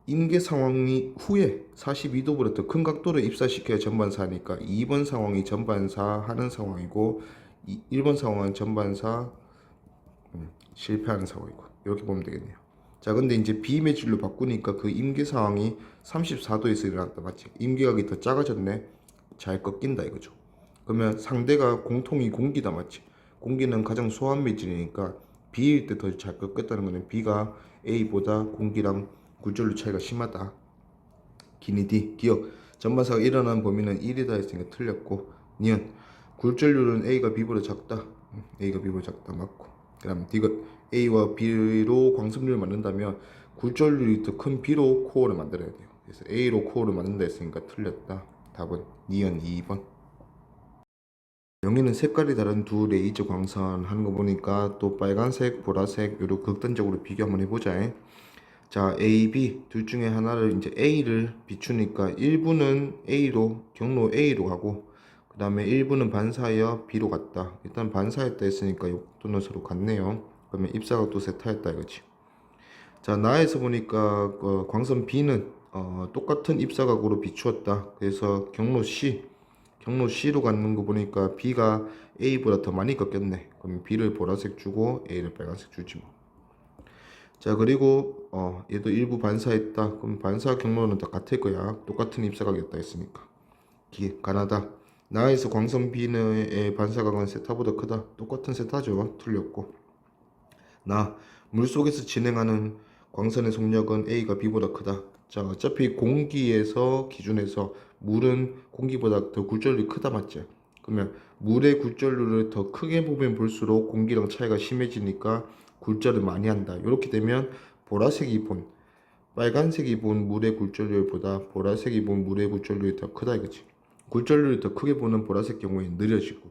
임계 상황이 후에 42도보다 더 큰 각도를 입사시켜야 전반사니까 2번 상황이 전반사 하는 상황이고 1번 상황은 전반사 실패하는 상황이고 이렇게 보면 되겠네요. 자, 근데 이제 비매질로 바꾸니까 그 임계 상황이 34도에서 일어났다, 맞지? 임계각이 더 작아졌네. 잘 꺾인다 이거죠. 그러면 상대가 공통이 공기다, 맞지? 공기는 가장 소한 매질이니까 B일 때 더 잘 꺾였다는 거는 B가 A보다 공기랑 굴절률 차이가 심하다. 기니 D, 기억. 전반사가 일어나는 범위는 1이다 했으니까 틀렸고, 니은 굴절률은 A가 B보다 작다. A가 B보다 작다, 맞고. 그 다음 디귿. A와 B로 광습률을 만든다면 굴절률이 더 큰 B로 코어를 만들어야 돼요. 그래서 A로 코어를 만든다 했으니까 틀렸다. 답은 니은 2번. 여기는 색깔이 다른 두 레이저 광선 하는 거 보니까 또 빨간색, 보라색 이렇게 극단적으로 비교 한번 해보자. 자, A, B 둘 중에 하나를 이제 A를 비추니까 1부는 A로 경로 A로 가고 그 다음에 1부는 반사하여 B로 갔다. 일단 반사했다 했으니까 요도는 서로 같네요. 그러면 입사각도 세타였다 이거지. 자, 나에서 보니까 광선 B는 똑같은 입사각으로 비추었다. 그래서 경로 C로 가는 거 보니까 B가 A보다 더 많이 꺾였네. 그럼 B를 보라색 주고 A를 빨간색 주지 뭐. 자, 그리고 얘도 일부 반사했다. 그럼 반사 경로는 다 같을 거야. 똑같은 입사각이었다 했으니까. 가나다. 나에서 광선 B의 반사각은 세타보다 크다. 똑같은 세타죠. 틀렸고. 물속에서 진행하는 광선의 속력은 A가 B보다 크다. 자, 어차피 공기에서 기준에서 물은 공기보다 더 굴절률이 크다, 맞지? 그러면 물의 굴절률을 더 크게 보면 볼수록 공기랑 차이가 심해지니까 굴절을 많이 한다. 이렇게 되면 보라색이 본 빨간색이 본 물의 굴절률보다 보라색이 본 물의 굴절률이 더 크다 이거지. 굴절률이 더 크게 보는 보라색 경우에 느려지고,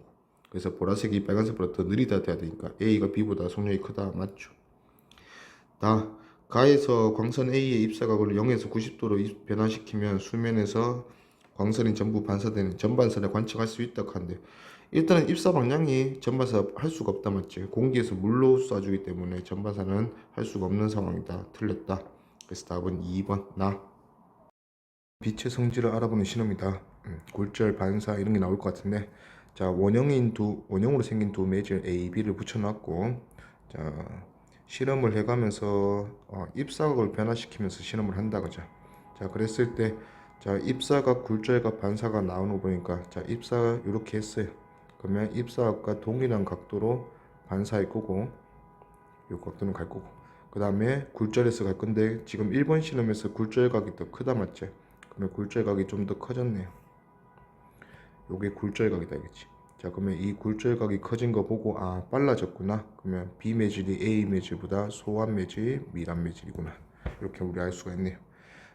그래서 보라색이 빨간색보다 더 느리다 돼야 되니까 A가 B보다 속력이 크다, 맞죠? 가에서 광선 A의 입사각을 0에서 90도로 변화시키면 수면에서 광선이 전부 반사되는 전반사를 관측할 수 있다 한데, 일단은 입사 방향이 전반사 할 수가 없다, 맞지? 공기에서 물로 쏴주기 때문에 전반사는 할 수가 없는 상황이다. 틀렸다. 그래서 답은 2번 빛의 성질을 알아보는 실험이다. 골절, 반사 이런 게 나올 것 같은데, 자, 원형으로 생긴 두 매질 A, B를 붙여놨고, 자, 실험을 해가면서 입사각을 변화시키면서 실험을 한다, 그죠? 자, 그랬을 때, 자, 입사각, 굴절각, 반사각 나오는 거 보니까, 자, 입사각 이렇게 했어요. 그러면 입사각과 동일한 각도로 반사할 거고, 요 각도는 갈 거고, 그 다음에 굴절에서 갈 건데, 지금 1번 실험에서 굴절각이 더 크다, 맞지? 그러면 굴절각이 좀 더 커졌네요. 요게 굴절각이다, 이거지. 자, 그러면 이 굴절각이 커진 거 보고 빨라졌구나. 그러면 B 매질이 A 매질보다 소한 매질, 밀한 매질이구나. 이렇게 우리 알 수가 있네요.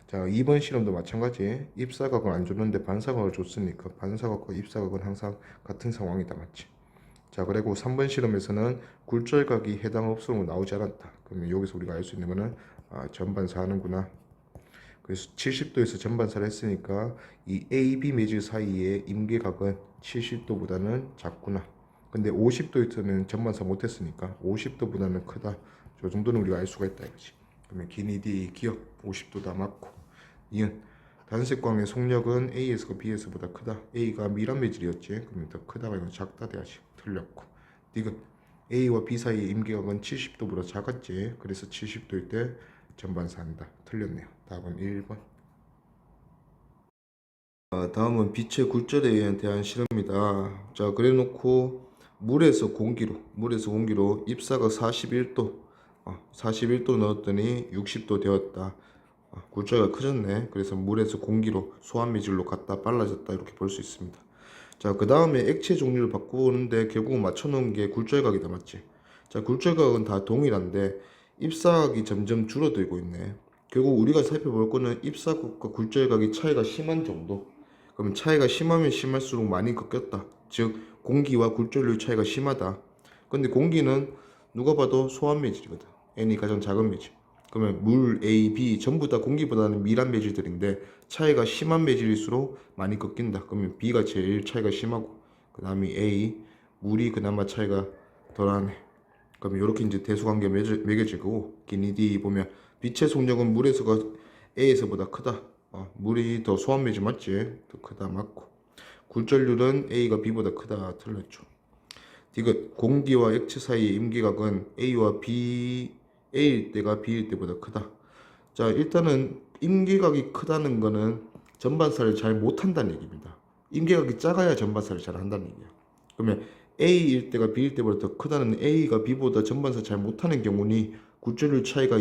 자, 2번 실험도 마찬가지. 입사각을 안 줬는데 반사각을 줬으니까 반사각과 입사각은 항상 같은 상황이다, 맞지? 자, 그리고 3번 실험에서는 굴절각이 해당 업소로 나오지 않았다. 그러면 여기서 우리가 알 수 있는 거는 전반사 하는구나. 그래서 70도에서 전반사를 했으니까 이 AB 매질 사이의 임계각은 70도보다는 작구나. 근데 50도에서는 전반사 못했으니까 50도보다는 크다. 저 정도는 우리가 알 수가 있다 이거지. 그러면 기니디 기억 50도다 맞고. 이은 단색광의 속력은 A에서 B에서보다 크다. A가 밀한 매질이었지. 그러면 더 크다가 이건 작다 돼야지. 틀렸고. 디귿 A와 B 사이의 임계각은 70도보다 작았지. 그래서 70도일 때 전반사한다. 틀렸네요. 답은 1번. 다음은 빛의 굴절에 대한 실험이다. 자, 그래놓고 물에서 공기로 입사각 41도 넣었더니 60도 되었다. 굴절가 커졌네. 그래서 물에서 공기로 소환미질로 갔다 빨라졌다 이렇게 볼 수 있습니다. 자, 그 다음에 액체 종류를 바꾸는데 결국 맞춰놓은 게 굴절각이다, 맞지? 자, 굴절각은 다 동일한데 입사각이 점점 줄어들고 있네. 결국 우리가 살펴볼 거는 입사각과 굴절각이 차이가 심한 정도. 그럼 차이가 심하면 심할수록 많이 꺾였다. 즉 공기와 굴절률 차이가 심하다. 근데 공기는 누가 봐도 소한 매질이거든. N이 가장 작은 매질. 그러면 물, A, B 전부 다 공기보다는 밀한 매질들인데 차이가 심한 매질일수록 많이 꺾인다. 그러면 B가 제일 차이가 심하고 그 다음이 A, 물이 그나마 차이가 덜하네. 그러면 이렇게 이제 대수관계 매겨지고 기니디 보면 빛의 속력은 물에서가 A에서보다 크다. 물이 더 소한 매질 맞지? 더 크다 맞고. 굴절률은 A가 B보다 크다 틀렸죠. 디귿 공기와 액체 사이의 임계각은 A와 B A일 때가 B일 때보다 크다. 자, 일단은 임계각이 크다는 거는 전반사를 잘 못한다는 얘기입니다. 임계각이 작아야 전반사를 잘 한다는 얘기야. 그러면 A일 때가 B일 때보다 더 크다는 A가 B보다 전반사 잘 못하는 경우니 굴절률 차이가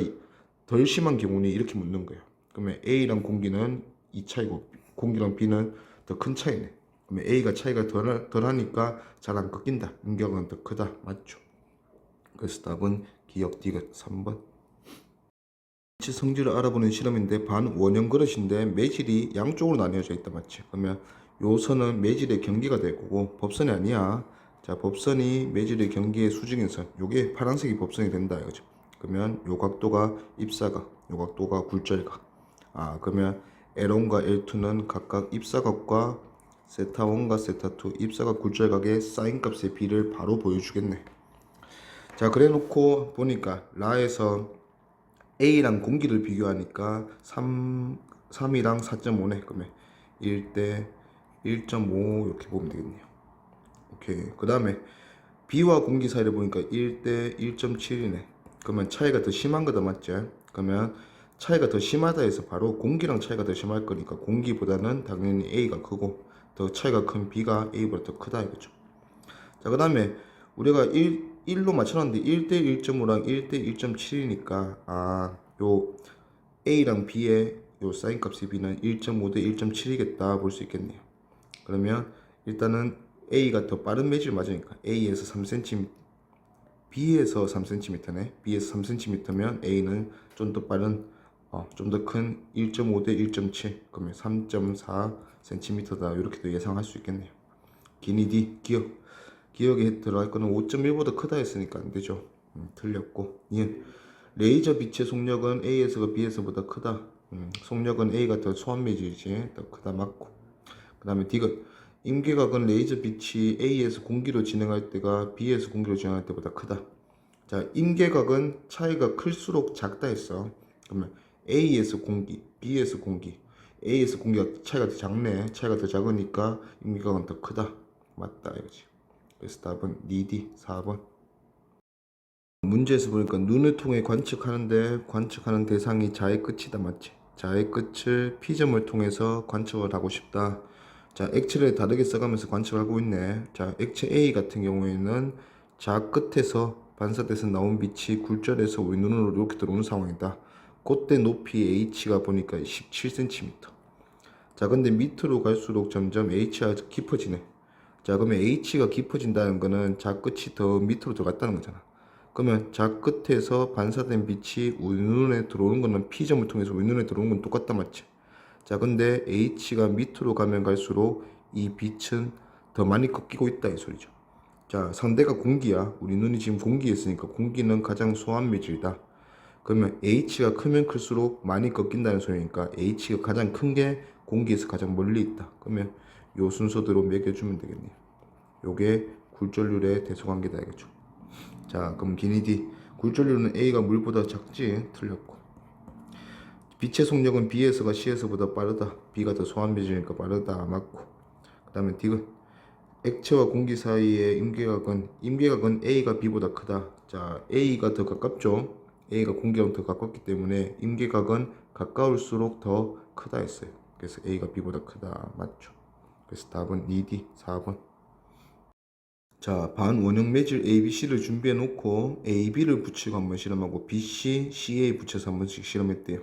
덜 심한 경우니 이렇게 묻는 거야. 그러면 A랑 공기는 이 차이고 공기랑 B는 더 큰 차이네. 그러면 A가 차이가 덜하니까 잘 안 꺾인다. 임계각은 더 크다. 맞죠? 그래서 답은 기억 D가 3번. 빛의 성질을 알아보는 실험인데 반원형 그릇인데 매질이 양쪽으로 나뉘어져 있다. 맞지? 그러면 요 선은 매질의 경계가 될 거고 법선이 아니야. 자, 법선이 매질의 경계의 수직인 선. 요게 파란색이 법선이 된다 이거죠. 그러면 요 각도가 입사각, 요 각도가 굴절각. 그러면 L1과 L2는 각각 입사각과 세타1과 세타2 입사각 굴절각의 사인 값의 비를 바로 보여주겠네. 자, 그래 놓고 보니까 라에서 A랑 공기를 비교하니까 3이랑 4.5네. 그러면 1대 1.5 이렇게 보면 되겠네요. 오케이. 그 다음에 B와 공기 사이를 보니까 1대 1.7이네. 그러면 차이가 더 심한 거다. 맞죠? 그러면 차이가 더 심하다 해서 바로 공기랑 차이가 더 심할 거니까 공기보다는 당연히 A가 크고 더 차이가 큰 B가 A보다 더 크다 이거죠. 자, 그 다음에 우리가 1로 맞춰놨는데 1대 1.5랑 1대 1.7이니까 요 A랑 B의 요 사인 값의 B는 1.5대 1.7이겠다 볼 수 있겠네요. 그러면 일단은 A가 더 빠른 매질 맞으니까 A에서 3cm, B에서 3cm네. B에서 3cm면 A는 좀 더 빠른 좀 더 큰 1.5대 1.7 그러면 3.4cm다 이렇게도 예상할 수 있겠네요. 기니 D 기억에 들어갈 거는 5.1보다 크다 했으니까 안 되죠. 틀렸고. 레이저 빛의 속력은 A에서가 B에서보다 크다. 속력은 A가 더 소환매질이지. 더 크다. 맞고. 그 다음에 D가 임계각은 레이저 빛이 A에서 공기로 진행할 때가 B에서 공기로 진행할 때보다 크다. 자, 임계각은 차이가 클수록 작다 했어. 그러면 A에서 공기, B에서 공기. A에서 공기가 차이가 더 작네. 차이가 더 작으니까 임계각은 더 크다. 맞다 이거지. 그래서 답은 D 4번. 문제에서 보니까 눈을 통해 관측하는데 관측하는 대상이 자의 끝이다. 맞지? 자의 끝을 P점을 통해서 관측을 하고 싶다. 자, 액체를 다르게 써가면서 관측을 하고 있네. 자, 액체 A 같은 경우에는 자 끝에서 반사돼서 나온 빛이 굴절해서 우리 눈으로 이렇게 들어오는 상황이다. 그때 높이 H가 보니까 17cm. 자, 근데 밑으로 갈수록 점점 H가 깊어지네. 자, 그러면 H가 깊어진다는 거는 자 끝이 더 밑으로 들어갔다는 거잖아. 그러면 자 끝에서 반사된 빛이 우리 눈에 들어오는 거는 P점을 통해서 우리 눈에 들어오는 건 똑같다. 맞지? 자, 근데 H가 밑으로 가면 갈수록 이 빛은 더 많이 꺾이고 있다 이 소리죠. 자, 상대가 공기야. 우리 눈이 지금 공기에 있으니까 공기는 가장 소한 매질이다. 그러면 H가 크면 클수록 많이 꺾인다는 소리니까 H가 가장 큰 게 공기에서 가장 멀리 있다. 그러면 요 순서대로 매겨주면 되겠네요. 요게 굴절률의 대소관계다 이거죠. 자, 그럼 기니디 굴절률은 A가 물보다 작지? 틀렸고. 빛의 속력은 B에서가 C에서보다 빠르다. B가 더 소환매질이니까 빠르다. 맞고. 그 다음에 D는 액체와 공기 사이의 임계각은 A가 B보다 크다. 자, A가 더 가깝죠. A가 공기랑 더 가깝기 때문에 임계각은 가까울수록 더 크다 했어요. 그래서 A가 B보다 크다. 맞죠? 그래서 답은 2D 4번. 자, 반원형 매질 ABC를 준비해 놓고 AB를 붙이고 한번 실험하고 BC, CA 붙여서 한 번씩 실험했대요.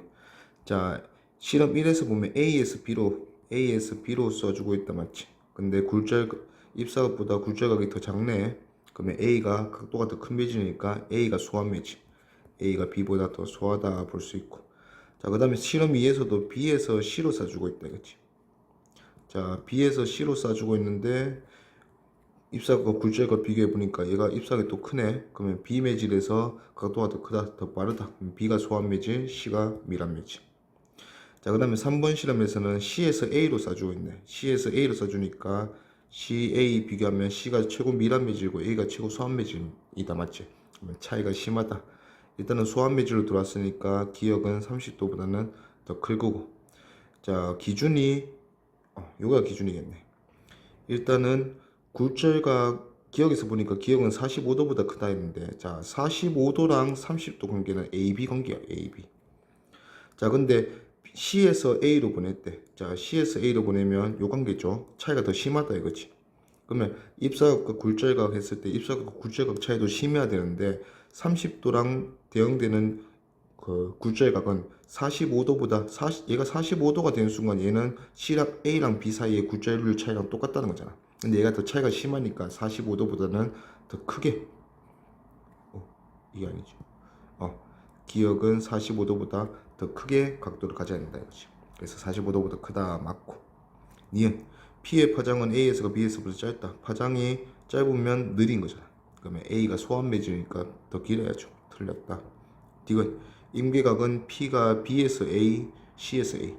자, 실험 1에서 보면 A에서 B로 써주고 있다. 맞지? 근데 입사각보다 굴절각이 더 작네. 그러면 A가 각도가 더 큰 매질이니까 A가 소한 매질, A가 B보다 더 소하다 볼 수 있고. 자, 그 다음에 실험 2에서도 B에서 C로 써주고 있다. 그치? 자, B에서 C로 써주고 있는데 입사각과 굴절각 비교해 보니까 얘가 입사각이 또 크네. 그러면 B 매질에서 각도가 더 크다, 더 빠르다. 그럼 B가 소한 매질, C가 밀한 매질. 자, 그 다음에 3번 실험에서는 C에서 A로 써주고 있네. C에서 A로 써주니까 CA 비교하면 C가 최고 밀한 매질이고 A가 최고 소한 매질이다. 맞지? 그러면 차이가 심하다. 일단은 소한 매질로 들어왔으니까 기억은 30도보다는 더 클 거고. 자, 기준이 요가 기준이겠네. 일단은 굴절각 기억에서 보니까 기억은 45도보다 크다 했는데, 자 45도랑 30도 관계는 AB 관계야. AB. 자 근데 C에서 A로 보냈대. 자 C에서 A로 보내면 요 관계죠. 차이가 더 심하다 이거지. 그러면 입사각과 굴절각 했을 때 입사각과 굴절각 차이도 심해야 되는데, 30도랑 대응되는 그 굴절각은 45도보다 얘가 45도가 되는 순간 얘는 C랑 A랑 B 사이의 굴절률 차이랑 똑같다는 거잖아. 근데 얘가 더 차이가 심하니까 45도보다는 더 크게, 이게 아니지. 기억은 45도보다 더 크게 각도를 가져야 된다 이거지. 그래서 45도보다 크다 맞고. 니은 P의 파장은 A에서가 B에서보다 짧다. 파장이 짧으면 느린 거잖아. 그러면 A가 소환 매질이니까 더 길어야죠. 틀렸다. 디귿 임계각은 P가 B에서 A, C에서 A,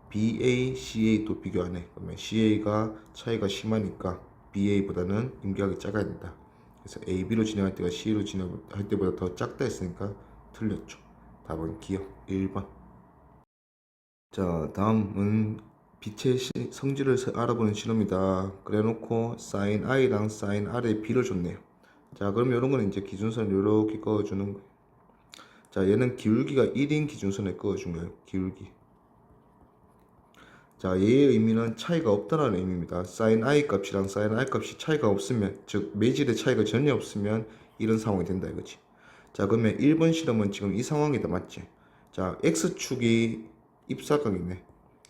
BA, CA 또 비교 안 해. 그러면 CA가 차이가 심하니까 BA보다는 임계각이 작아야 된다. 그래서 AB로 진행할 때가 CA로 진행할 때보다 더 작다 했으니까 틀렸죠. 답은 기억 1번. 자 다음은 빛의 성질을 알아보는 실험이다. 그래놓고 sin i랑 sin r의 비를 줬네요. 자 그럼 이런 거는 이제 기준선을 이렇게 그어주는 거예요. 자 얘는 기울기가 1인 기준선에 그어준 거예요. 기울기. 자 얘의 의미는 차이가 없다라는 의미입니다. sin i 값이랑 sin r 값이 차이가 없으면, 즉 매질의 차이가 전혀 없으면 이런 상황이 된다 이거지. 자 그러면 1번 실험은 지금 이 상황이다 맞지? 자 x축이 입사각이네.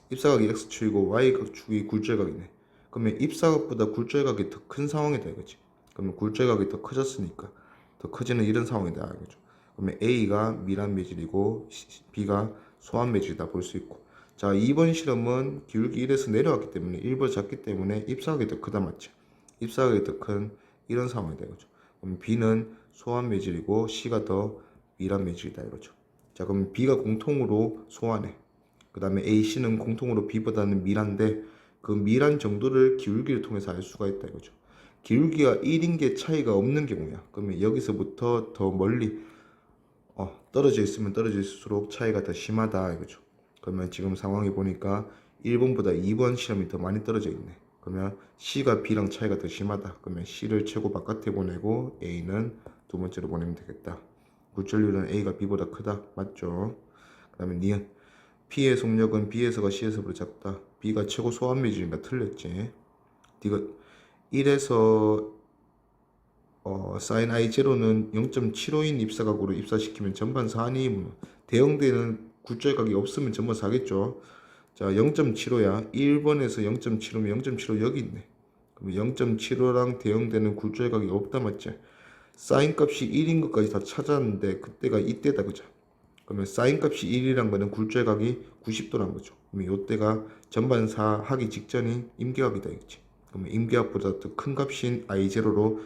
입사각이 x축이고 y축이 굴절각이네. 그러면 입사각보다 굴절각이 더 큰 상황이다 이거지. 그러면 굴절각이 더 커졌으니까 더 커지는 이런 상황이다 이거죠. 그러면 A가 밀한 매질이고 B가 소한 매질이다 볼 수 있고. 자 2번 실험은 기울기 1에서 내려왔기 때문에 1번 작기 때문에 입사각이 더 크다 맞죠. 입사각이 더 큰 이런 상황이다 이거죠. 그럼 B는 소한 매질이고 C가 더 밀한 매질이다 이거죠. 자 그럼 B가 공통으로 소한해. 그 다음에 AC는 공통으로 B보다는 밀한데, 그 밀한 정도를 기울기를 통해서 알 수가 있다 이거죠. 기울기가 1인 게 차이가 없는 경우야. 그러면 여기서부터 더 멀리 떨어져 있으면 떨어질수록 차이가 더 심하다 이거죠. 그러면 지금 상황이 보니까 1번보다 2번 실험이 더 많이 떨어져 있네. 그러면 C가 B랑 차이가 더 심하다. 그러면 C를 최고 바깥에 보내고 A는 두 번째로 보내면 되겠다. 굴절률은 A가 B보다 크다. 맞죠? 그 다음에 니은 P의 속력은 B에서가 C에서보다 작다. B가 최고 소환 매질인가 틀렸지. 디귿 1에서 sin i0는 0.75인 입사각으로 입사시키면 전반사 아니 대응되는 굴절각이 없으면 전반사겠죠. 자 0.75야. 1번에서 0.75면 0.75 여기 있네. 그럼 0.75랑 대응되는 굴절각이 없다 맞지? sin 값이 1인 것까지 다 찾았는데 그때가 이때다 그죠? 그러면 sin 값이 1이란 거는 굴절각이 90도란 거죠. 그러면 이때가 전반사 하기 직전인 임계각이다 이거지. 그러면 임계각보다 더 큰 값인 i0로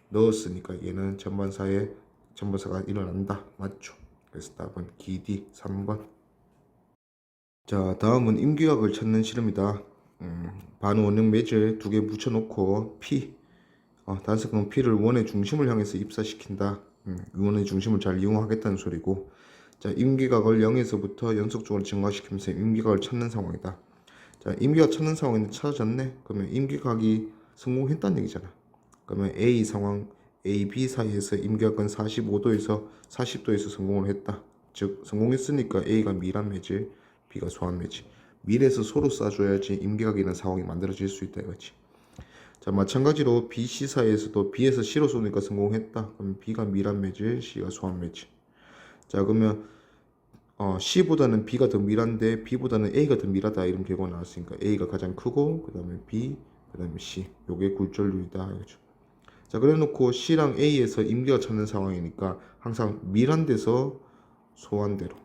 넣었으니까 얘는 전반사가 일어난다. 맞죠? 그래서 답은 기D 3번. 자 다음은 임계각을 찾는 실험이다. 반원형 매질 두 개 붙여놓고 P 단석형 P를 원의 중심을 향해서 입사시킨다. 원의 중심을 잘 이용하겠다는 소리고. 자 임계각을 0에서부터 연속적으로 증가시키면서 임계각을 찾는 상황이다. 자 임계각 찾는 상황인데 찾아졌네. 그러면 임계각이 성공했다는 얘기잖아. 그러면 A 상황 A, B 사이에서 임계각은 45도에서 40도에서 성공을 했다. 즉 성공했으니까 A가 밀한 매질, B가 소한 매질. 밀에서 서로 쏴줘야지 임계각이 있는 상황이 만들어질 수 있다 이거지. 자 마찬가지로 B, C 사이에서도 B에서 C로 쏘니까 성공했다. 그럼 B가 밀한 매질, C가 소한 매질. 자 그러면 C보다는 B가 더 밀한데 B보다는 A가 더 밀하다 이런 결과가 나왔으니까 A가 가장 크고 그 다음에 B, 그 다음에 C. 요게 굴절률이다 이거죠. 자 그래 놓고 C랑 A에서 임계가 찾는 상황이니까 항상 밀한 데서 소한 대로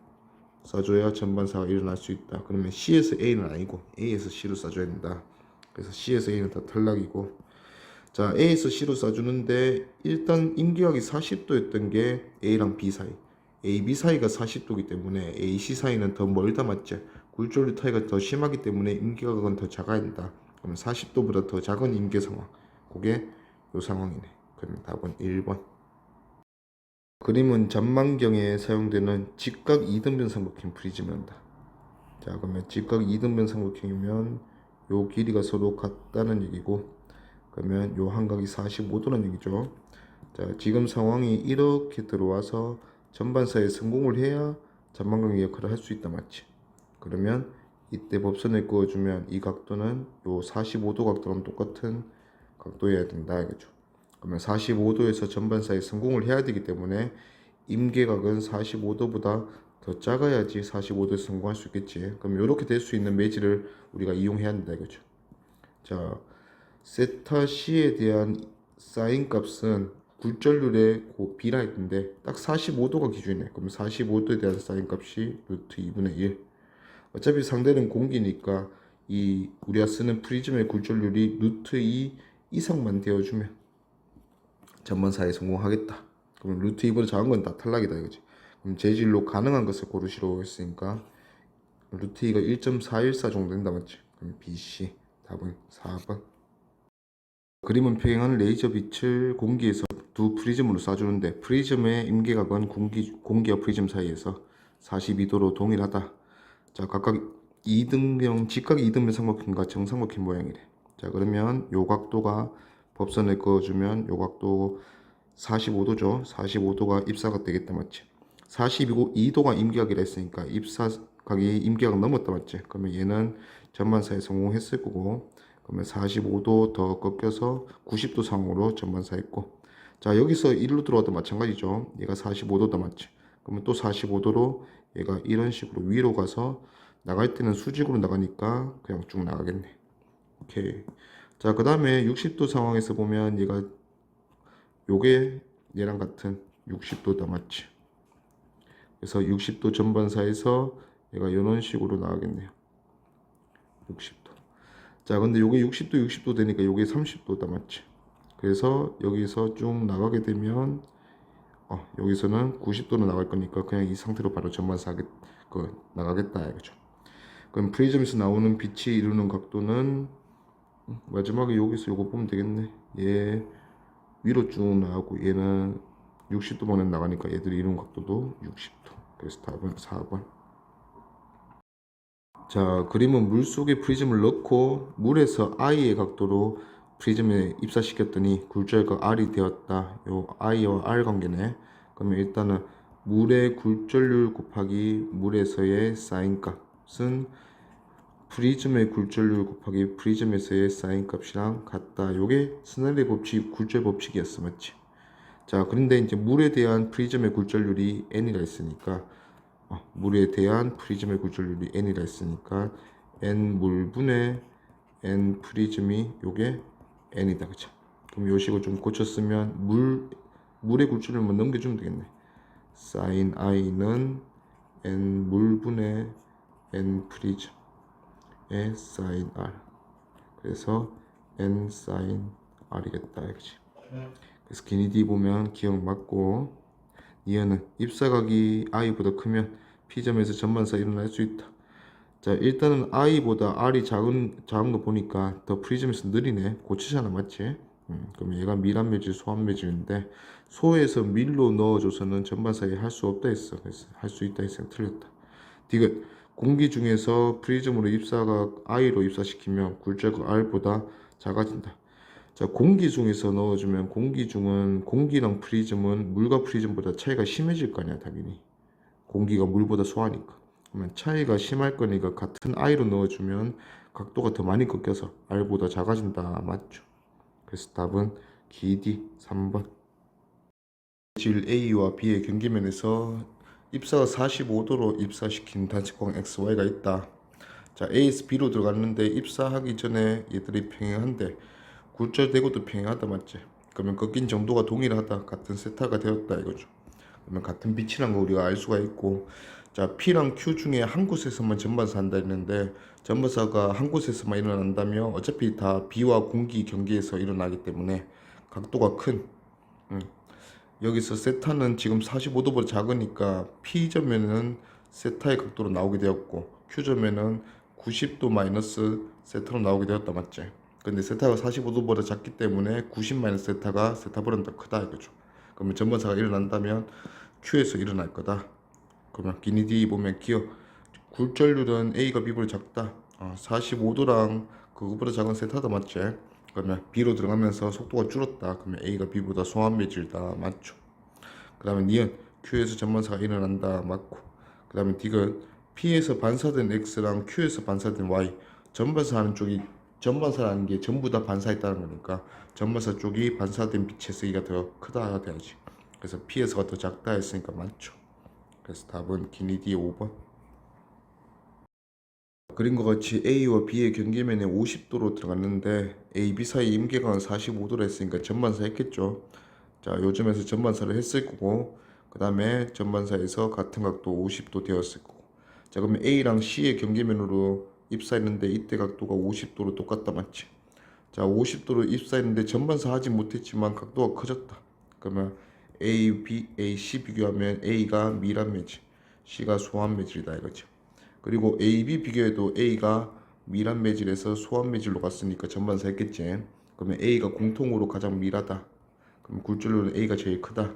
쏴줘야 전반사가 일어날 수 있다. 그러면 C에서 A는 아니고 A에서 C로 쏴줘야 된다. 그래서 C에서 A는 다 탈락이고. 자 A에서 C로 쏴주는데 일단 임계각이 40도였던 게 A랑 B 사이, A, B 사이가 40도이기 때문에 A, C 사이는 더 멀다 맞지? 굴절률 차이가 더 심하기 때문에 임계각은 더 작아야 된다. 그러면 40도보다 더 작은 임계 상황, 그게 요 상황이네. 그럼 답은 1번. 그림은 전망경에 사용되는 직각 2등변 삼각형 프리즘이란다. 자 그러면 직각 2등변 삼각형이면 요 길이가 서로 같다는 얘기고, 그 그러면 요 한각이 45도라는 얘기죠. 자, 지금 상황이 이렇게 들어와서 전반사에 성공을 해야 전반각의 역할을 할 수 있다 맞지? 그러면 이때 법선을 그어주면 이 각도는 요 45도 각도랑 똑같은 각도여야 된다 이거죠. 그러면 45도에서 전반사에 성공을 해야 되기 때문에 임계각은 45도보다 더 작아야지 45도에 성공할 수 있겠지. 그럼 이렇게 될 수 있는 매지를 우리가 이용해야 한다 이거죠. 자, 세타 C에 대한 사인 값은 굴절률의 B라 했는데 딱 45도가 기준이네. 그럼 45도에 대한 사인 값이 루트 2분의 1. 어차피 상대는 공기니까 이 우리가 쓰는 프리즘의 굴절률이 루트 2 이상만 되어주면 전반사에 성공하겠다. 그럼 루트 2보다 작은 건 다 탈락이다 이거지. 그럼 재질로 가능한 것을 고르시라고 했으니까 루트 2가 1.414 정도 된다 맞지? 그럼 BC 답은 4번. 그림은 평행한 레이저 빛을 공기에서 두 프리즘으로 쏴주는데 프리즘의 임계각은 공기와 프리즘 사이에서 42도로 동일하다. 자, 각각 2등변, 직각 2등변 삼각형과 정삼각형 모양이래. 자, 그러면 요 각도가 법선을 그어주면 요 각도 45도죠. 45도가 입사각 되겠다 맞지? 42도가 임계각이라 했으니까 입사각이 임계각 넘었다 맞지? 그러면 얘는 전반사에 성공했을 거고, 그러면 45도 더 꺾여서 90도 상으로 전반사했고, 자, 여기서 1로 들어와도 마찬가지죠. 얘가 45도다 맞지? 그러면 또 45도로 얘가 이런 식으로 위로 가서 나갈 때는 수직으로 나가니까 그냥 쭉 나가겠네. 오케이. 자, 그 다음에 60도 상황에서 보면 얘가 요게 얘랑 같은 60도다 맞지? 그래서 60도 전반사에서 얘가 이런 식으로 나가겠네요. 60도. 자, 근데 요게 60도 되니까 요게 30도다 맞지? 그래서 여기서 쭉 나가게 되면 여기서는 90도로 나갈 거니까 그냥 이 상태로 바로 전반사 나가겠다 이거죠. 그럼 프리즘에서 나오는 빛이 이루는 각도는 마지막에 여기서 요거 보면 되겠네. 얘 위로 쭉 나가고 얘는 60도만에 나가니까 얘들이 이루는 각도도 60도. 그래서 답은 4번. 자, 그림은 물 속에 프리즘을 넣고 물에서 I의 각도로 프리즘에 입사시켰더니 굴절각 R이 되었다. 요 I와 R 관계네. 그러면 일단은 물의 굴절률 곱하기 물에서의 사인 값은 프리즘의 굴절률 곱하기 프리즘에서의 사인 값이랑 같다. 요게 스넬의 법칙, 굴절 법칙이었어. 맞지? 자, 그런데 이제 물에 대한 프리즘의 굴절률이 n이라 했으니까 물에 대한 프리즘의 굴절률이 n이라 했으니까 n 물분의 n 프리즘이 요게 n이다. 그쵸? 그럼 요 식을 좀 고쳤으면 물의 굴절률만 넘겨주면 되겠네. sin i는 n 물분의 n 프리즘의 sin r. 그래서 n sin r이겠다. 그치? 그래서 기니디 보면 기억 맞고, 이어는 입사각이 i보다 크면 P점에서 전반사 일어날 수 있다. 자, 일단은 i보다 r이 작은 거 보니까 더 프리즘에서 느리네. 고치잖아, 맞지? 그럼 얘가 밀한 매질, 소한 매질인데 소에서 밀로 넣어줘서는 전반사에 할 수 없다 했어. 그래서 할 수 있다 했으니까 틀렸다. 디귿 공기 중에서 프리즘으로 입사각 i로 입사시키면 굴절각 r보다 작아진다. 자, 공기 중에서 넣어주면 공기랑 프리즘은 물과 프리즘보다 차이가 심해질 거 아니야, 당연히. 공기가 물보다 소하니까. 그러면 차이가 심할 거니까 같은 I로 넣어주면 각도가 더 많이 꺾여서 R보다 작아진다. 맞죠? 그래서 답은 기디 3번. 질 A와 B의 경계면에서 입사가 45도로 입사시킨 단식광 XY가 있다. 자, A에서 B로 들어갔는데 입사하기 전에 얘들이 평행한데 굴절되고도 평행하다 맞지? 그러면 꺾인 정도가 동일하다. 같은 세타가 되었다 이거죠. 그러면 같은 빛이란 거 우리가 알 수가 있고, 자, P랑 Q 중에 한 곳에서만 전반사 한다 했는데 전반사가 한 곳에서만 일어난다면 어차피 다 B와 공기 경계에서 일어나기 때문에 각도가 큰 여기서 세타는 지금 45도보다 작으니까 P점에는 세타의 각도로 나오게 되었고 Q점에는 90도 마이너스 세타로 나오게 되었다 맞지? 근데 세타가 45도보다 작기 때문에 90 마이너스 세타가 세타보다 더 크다 이거죠. 그러면 전반사가 일어난다면 Q에서 일어날 거다. 그러면 기니디 보면 기억 굴절률은 A가 B보다 작다. 45도랑 그거보다 작은 세타다 맞지? 그러면 B로 들어가면서 속도가 줄었다. 그러면 A가 B보다 소환 매질이다. 맞죠? 그 다음에 니은 Q에서 전반사가 일어난다. 맞고. 그 다음에 D은 P에서 반사된 X랑 Q에서 반사된 Y, 전반사하는 쪽이, 전반사라는 게 전부 다 반사했다는 거니까 전반사 쪽이 반사된 빛의 세기가 더 크다 돼야지. 그래서 P에서가 더 작다 했으니까 맞죠. 그래서 답은 기니디 5번. 그림과 같이 A와 B의 경계면에 50도로 들어갔는데 A, B 사이 임계각은 45도로 했으니까 전반사 했겠죠. 자, 요즘에서 전반사를 했을 거고, 그 다음에 전반사에서 같은 각도 50도 되었을 거고. 자, 그러면 A랑 C의 경계면으로 입사했는데 이때 각도가 50도로 똑같다 맞지? 자, 50도로 입사했는데 전반사 하지 못했지만 각도가 커졌다. 그러면 A, B, A, C 비교하면 A가 미란 매질, C가 소환 매질이다 이거죠. 그리고 A, B 비교해도 A가 미란 매질에서 소환 매질로 갔으니까 전반사 했겠지. 그러면 A가 공통으로 가장 미라다. 그럼 굴절로는 A가 제일 크다.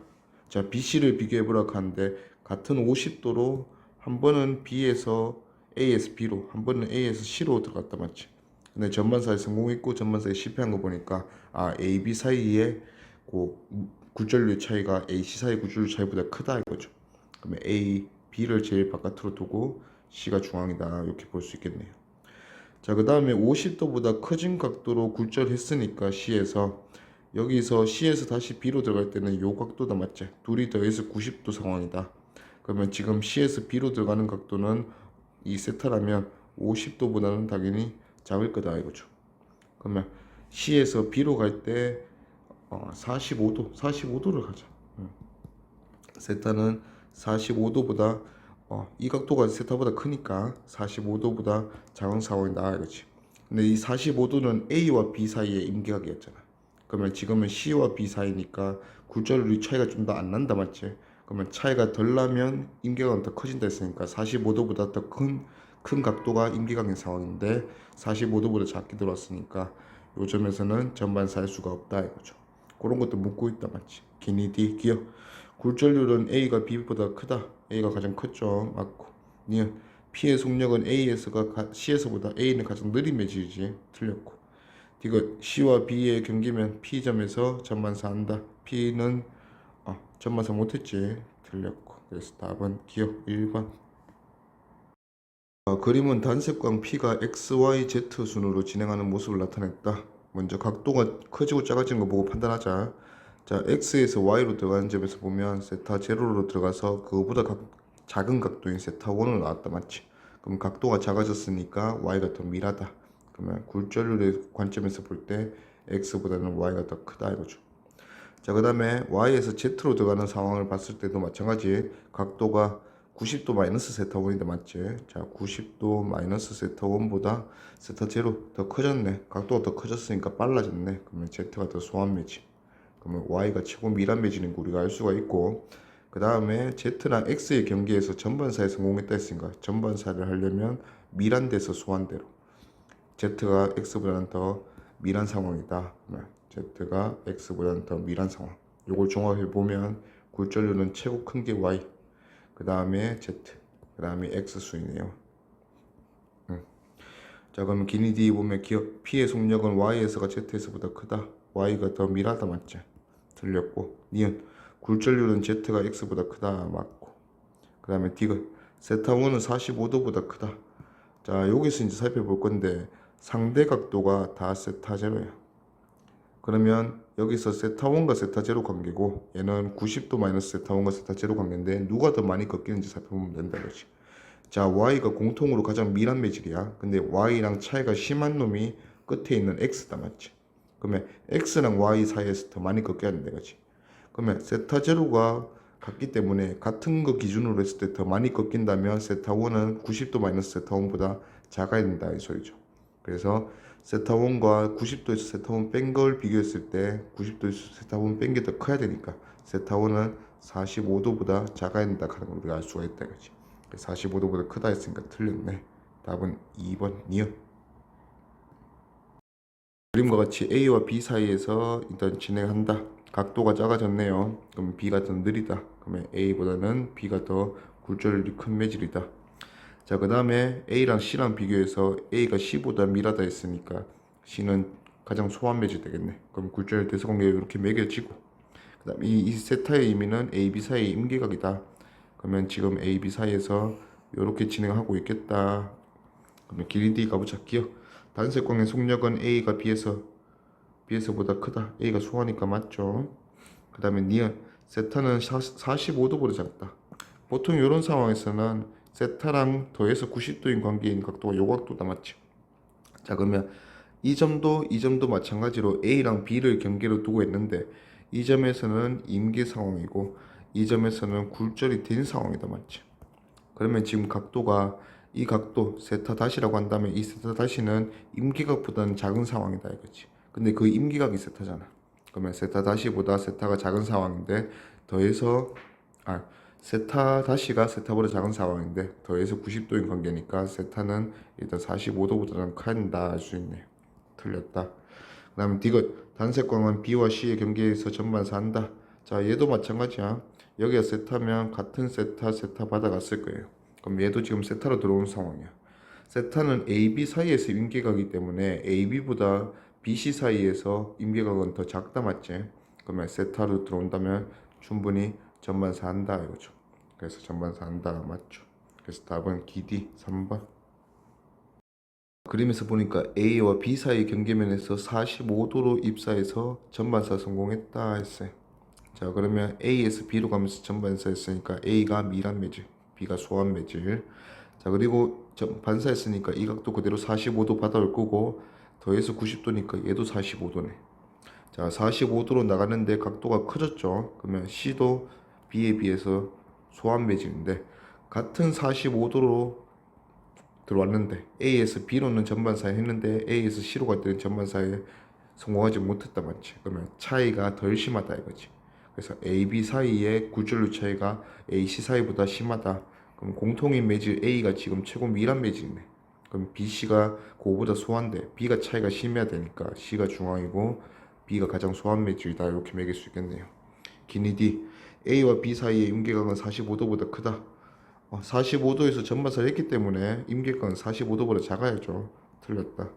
자, B, C를 비교해보라고 하는데 같은 50도로 한 번은 B에서 A에서 B로, 한 번은 A에서 C로 들어갔다 맞지? 근데 전반사에 성공했고 전반사에 실패한 거 보니까 A, B 사이에 그 굴절률 차이가 A, C 사이 굴절률 차이보다 크다 이거죠. 그러면 A, B를 제일 바깥으로 두고 C가 중앙이다 이렇게 볼 수 있겠네요. 자, 그 다음에 50도보다 커진 각도로 굴절했으니까 여기서 C에서 다시 B로 들어갈 때는 요 각도다 맞지? 둘이 더해서 90도 상황이다. 그러면 지금 C에서 B로 들어가는 각도는 이 세타라면 50도보다는 당연히 작을 거다 이거죠. 그러면 C에서 B로 갈 때 45도를 가자. 세타는 45도보다 이 각도가 세타보다 크니까 45도보다 작은 상황이다 이거지. 근데 이 45도는 A와 B 사이의 임계각이었잖아. 그러면 지금은 C와 B 사이니까 굴절률이 차이가 좀 더 안 난다 맞지? 그러면 차이가 덜 나면 임계각은 더 커진다 했으니까 45도보다 더 큰 각도가 임계각인 상황인데 45도보다 작게 들어왔으니까 요점에서는 전반사할 수가 없다 이거죠. 그런 것도 묻고 있다 맞지? 기니디 기억. 굴절률은 A가 B보다 크다. A가 가장 컸죠. 맞고. 니은 P의 속력은 C에서보다 A는 가장 느린 매질이지. 틀렸고. 이거 C와 B의 경계면 P점에서 전반사한다. P는 전반사 못했지. 틀렸고. 그래서 답은 기억 1번. 그림은 단색광 P가 X, Y, Z 순으로 진행하는 모습을 나타냈다. 먼저 각도가 커지고 작아지는 거 보고 판단하자. 자, X에서 Y로 들어가는 점에서 보면 세타 제로로 들어가서 그거보다 작은 각도인 세타 1으로 나왔다 맞지? 그럼 각도가 작아졌으니까 Y가 더 미라다. 그러면 굴절률의 관점에서 볼 때 X보다는 Y가 더 크다 이거죠. 자, 그 다음에 Y에서 Z로 들어가는 상황을 봤을 때도 마찬가지 각도가 90도 마이너스 세타 1인데 맞지? 자, 90도 마이너스 세타 1보다 세타 제로 더 커졌네. 각도가 더 커졌으니까 빨라졌네. 그러면 Z가 더 소환 매질. 그러면 Y가 최고 미란 매질인 거 우리가 알 수가 있고, 그 다음에 Z랑 X의 경계에서 전반사에 성공했다 했으니까 전반사를 하려면 미란돼서 소환대로 Z가 X보다는 더 미란 상황이다. Z가 X보다는 더 미란 상황. 요걸 종합해 보면 굴절률은 최고 큰 게 Y, 그 다음에 Z, 그 다음에 X 수이네요. 자, 그러면 기니디 보면 P의 속력은 Y에서가 Z에서보다 크다. Y가 더 미라다 맞지? 틀렸고. 니은 굴절률은 Z가 X보다 크다 맞고. 그 다음에 D가 세타1은 45도보다 크다. 자, 여기서 이제 살펴볼 건데 상대 각도가 다 세타 제로야. 그러면 여기서 세타 1과 세타 제로 관계고 얘는 90도 마이너스 세타 1과 세타 제로 관계인데 누가 더 많이 꺾이는지 살펴보면 된다 이거지. 자, Y가 공통으로 가장 미란 매질이야. 근데 Y랑 차이가 심한 놈이 끝에 있는 X다 맞지? 그러면 X랑 Y 사이에서 더 많이 꺾여야 된다 이거지. 그러면 세타 제로가 같기 때문에 같은 거 기준으로 했을 때 더 많이 꺾인다면 세타 1은 90도 마이너스 세타 1보다 작아야 된다 이 소리죠. 그래서 세타 1과 90도에서 세타 1 뺀 걸 비교했을 때 90도에서 세타 1 뺀 게 더 커야 되니까 세타 1은 45도보다 작아야 된다 하는 걸 우리가 알 수가 있다 이거지. 45도보다 크다 했으니까 틀렸네. 답은 2번 니은. 그림과 같이 A와 B 사이에서 일단 진행한다. 각도가 작아졌네요. 그럼 B가 더 느리다. 그러면 A보다는 B가 더 굴절률이 큰 매질이다. 자, 그 다음에 A랑 C랑 비교해서 A가 C보다 미라다 했으니까 C는 가장 소환 매질 되겠네. 그럼 굴절 대소관계 이렇게 매겨지고, 그다음 이 세타의 의미는 A, B 사이의 임계각이다. 그러면 지금 A, B 사이에서 이렇게 진행하고 있겠다. 그러면 길이 D 가보자. 기억. 단색광의 속력은 A가 B에서보다 크다. A가 소하니까 맞죠. 그 다음에 니은 세타는 45도보다 작다. 보통 이런 상황에서는 세타랑 더해서 90도인 관계인 각도가 요 각도다 맞지. 자, 그러면 이 점도 마찬가지로 A랑 B를 경계로 두고 있는데 이 점에서는 임계 상황이고 이 점에서는 굴절이 된 상황이다 맞지. 그러면 지금 각도가 이 각도 세타 다시라고 한다면 이 세타 다시는 임계각보다는 작은 상황이다 이거지. 근데 그 임계각이 세타잖아. 그러면 세타 다시보다 세타가 작은 상황인데 더해서 세타 다시가 세타보다 작은 상황인데 더해서 90도인 관계니까 세타는 일단 45도보다는 큰다 할 수 있네. 틀렸다. 그 다음에 디귿 단색광은 B와 C의 경계에서 전반사 한다. 자, 얘도 마찬가지야. 여기가 세타면 같은 세타 받아갔을 거예요. 그럼 얘도 지금 세타로 들어온 상황이야. 세타는 AB 사이에서 임계각이기 때문에 AB보다 BC 사이에서 임계각은 더 작다 맞지? 그러면 세타로 들어온다면 충분히 전반사 한다 이거죠. 그래서 전반사 한다가 맞죠. 그래서 답은 기D 3번. 그림에서 보니까 A와 B 사이 경계면에서 45도로 입사해서 전반사 성공했다 했어요. 자, 그러면 A에서 B로 가면서 전반사 했으니까 A가 미란 매질, B가 소환 매질. 자, 그리고 반사했으니까 이 각도 그대로 45도 받아올 거고 더해서 90도니까 얘도 45도네. 자, 45도로 나가는데 각도가 커졌죠. 그러면 C도 B에 비해서 소환 매질인데 같은 45도로 들어왔는데 A에서 B로는 전반사에 했는데 A에서 C로 갈 때는 전반사에 성공하지 못했다 맞지? 그러면 차이가 덜 심하다 이거지. 그래서 A, B 사이의 굴절률 차이가 A, C 사이보다 심하다. 그럼 공통인 매질 A가 지금 최고 미란 매질이네. 그럼 B, C가 그거보다 소한데 B가 차이가 심해야 되니까 C가 중앙이고 B가 가장 소한 매질이다 이렇게 매길 수 있겠네요. 기니 D A와 B 사이의 임계각은 45도보다 크다. 45도에서 전반사를 했기 때문에 임계각은 45도보다 작아야죠. 틀렸다.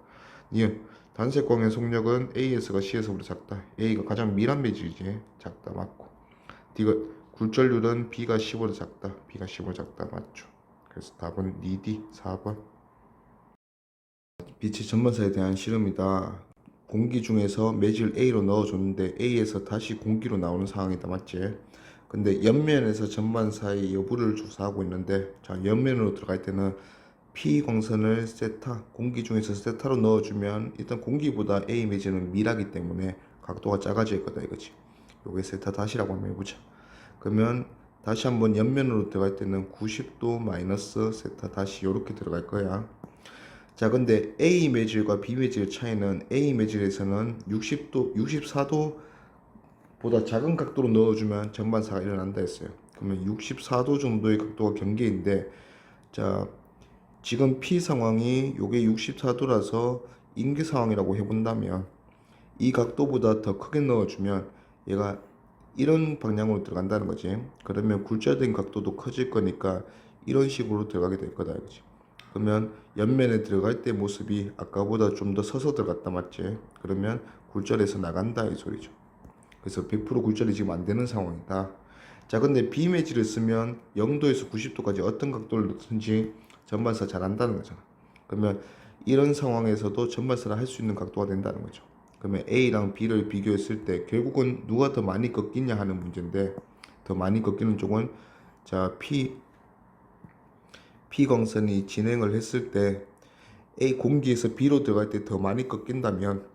니은 단색광의 속력은 AS가 C에서보다 작다. A가 가장 미란 매질이지. 작다 맞고. 디귿 굴절률은 B가 C보다 작다. B가 C보다 작다 맞죠. 그래서 답은 니D 4번. 빛의 전반사에 대한 실험이다. 공기 중에서 매질 A로 넣어줬는데 A에서 다시 공기로 나오는 상황이다 맞지? 근데 옆면에서 전반사의 여부를 조사하고 있는데 자, 옆면으로 들어갈 때는 P 광선을 세타, 공기 중에서 세타로 넣어주면 일단 공기보다 A 매질은 미라기 때문에 각도가 작아질 거다 이거지. 요게 세타 다시라고 한번 해보자. 그러면 다시 한번 옆면으로 들어갈 때는 90도 마이너스 세타 다시 요렇게 들어갈 거야. 자, 근데 A 매질과 B 매질의 차이는 A 매질에서는 60도, 64도 보다 작은 각도로 넣어주면 전반사가 일어난다 했어요. 그러면 64도 정도의 각도가 경계인데 자, 지금 P 상황이 요게 64도라서 임계 상황이라고 해본다면 이 각도보다 더 크게 넣어주면 얘가 이런 방향으로 들어간다는 거지. 그러면 굴절된 각도도 커질 거니까 이런 식으로 들어가게 될 거다 이거지. 그러면 옆면에 들어갈 때 모습이 아까보다 좀 더 서서 들어갔다 맞지? 그러면 굴절해서 나간다 이 소리죠. 그래서 100% 굴절이 지금 안 되는 상황이다. 자, 근데 B 매질을 쓰면 0도에서 90도까지 어떤 각도를 넣든지 전반사 잘 한다는 거잖아. 그러면 이런 상황에서도 전반사를 할 수 있는 각도가 된다는 거죠. 그러면 A랑 B를 비교했을 때 결국은 누가 더 많이 꺾이냐 하는 문제인데 더 많이 꺾이는 쪽은 자, P 광선이 진행을 했을 때 A 공기에서 B로 들어갈 때 더 많이 꺾인다면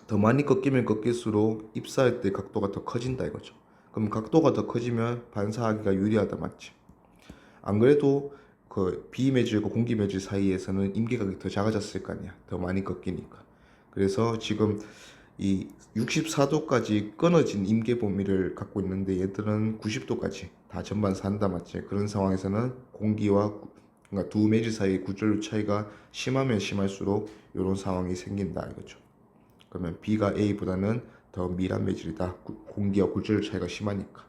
더 많이 꺾이면 꺾일수록 입사할 때 각도가 더 커진다 이거죠. 그럼 각도가 더 커지면 반사하기가 유리하다 맞지? 안 그래도 그 비매질과 공기매질 사이에서는 임계각이 더 작아졌을 거 아니야. 더 많이 꺾이니까. 그래서 지금 이 64도까지 끊어진 임계 범위를 갖고 있는데 얘들은 90도까지 다 전반사 한다 맞지? 그런 상황에서는 공기와 그러니까 두 매질 사이의 굴절률 차이가 심하면 심할수록 이런 상황이 생긴다 이거죠. 그러면 B가 A보다는 더 미란 매질이다. 공기와 굴절률 차이가 심하니까.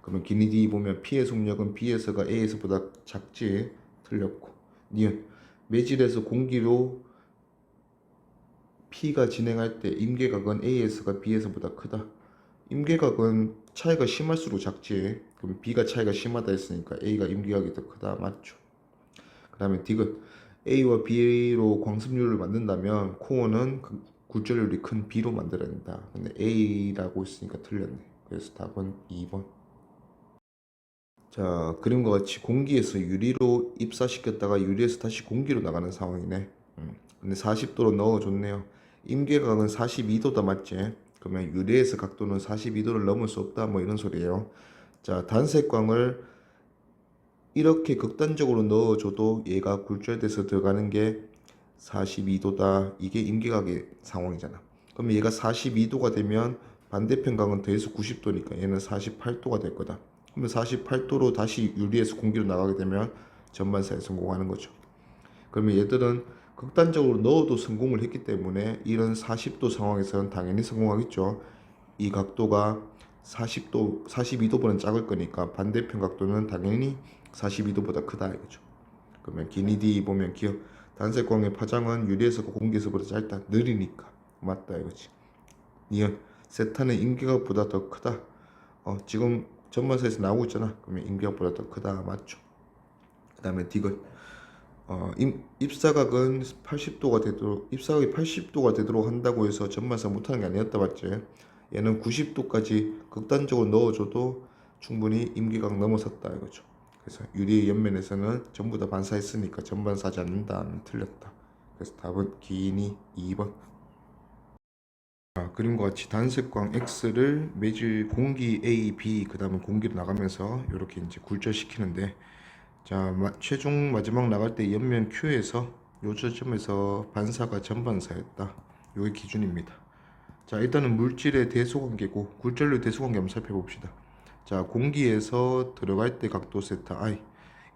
그러면 기니 D 보면 P의 속력은 B에서가 A에서보다 작지. 틀렸고. 니은 매질에서 공기로 P가 진행할 때 임계각은 AS가 B에서보다 크다. 임계각은 차이가 심할수록 작지. 그럼 B가 차이가 심하다 했으니까 A가 임계각이 더 크다. 맞죠? 그 다음에 D은 A와 B로 광습률을 만든다면 코어는 그 굴절률이 큰 B로 만들어야 된다. 근데 A라고 했으니까 틀렸네. 그래서 답은 2번. 자, 그림과 같이 공기에서 유리로 입사시켰다가 유리에서 다시 공기로 나가는 상황이네. 근데 40도로 넣어줬네요. 임계각은 42도다 맞지? 그러면 유리에서 각도는 42도를 넘을 수 없다 뭐 이런 소리예요. 자, 단색광을 이렇게 극단적으로 넣어줘도 얘가 굴절돼서 들어가는 게 42도다. 이게 임계각의 상황이잖아. 그럼 얘가 42도가 되면 반대편 각은 더해서 90도니까 얘는 48도가 될 거다. 그러면 48도로 다시 유리에서 공기로 나가게 되면 전반사에 성공하는 거죠. 그러면 얘들은 극단적으로 넣어도 성공을 했기 때문에 이런 40도 상황에서는 당연히 성공하겠죠. 이 각도가 40도, 42도보다는 작을 거니까 반대편 각도는 당연히 42도보다 크다 이거죠. 그러면 기니디 보면 기억 단색광의 파장은 유리에서 공기에서보다 짧다. 느리니까 맞다 이거지. 니은 세타는 임계각보다 더 크다. 지금 전반사에서 나오고 있잖아. 그러면 임계각보다 더 크다 맞죠. 그 다음에 디귿 입사각은 80도가 되도록 입사각이 80도가 되도록 한다고 해서 전반사 못하는 게 아니었다 맞지. 얘는 90도까지 극단적으로 넣어줘도 충분히 임계각 넘어섰다 이거죠. 그래서 유리의 옆면에서는 전부 다 반사했으니까 전반사지 않는다. 틀렸다. 그래서 답은 기인이 2번. 그림과 같이 단색광 X를 매질 공기 A, B 그 다음에 공기로 나가면서 이렇게 이제 굴절시키는데 자 최종 마지막 나갈 때 옆면 Q에서 요 저점에서 반사가 전반사였다. 요게 기준입니다. 자 일단은 물질의 대소관계고 굴절률 대소관계 한번 살펴봅시다. 자 공기에서 들어갈 때 각도 세타 I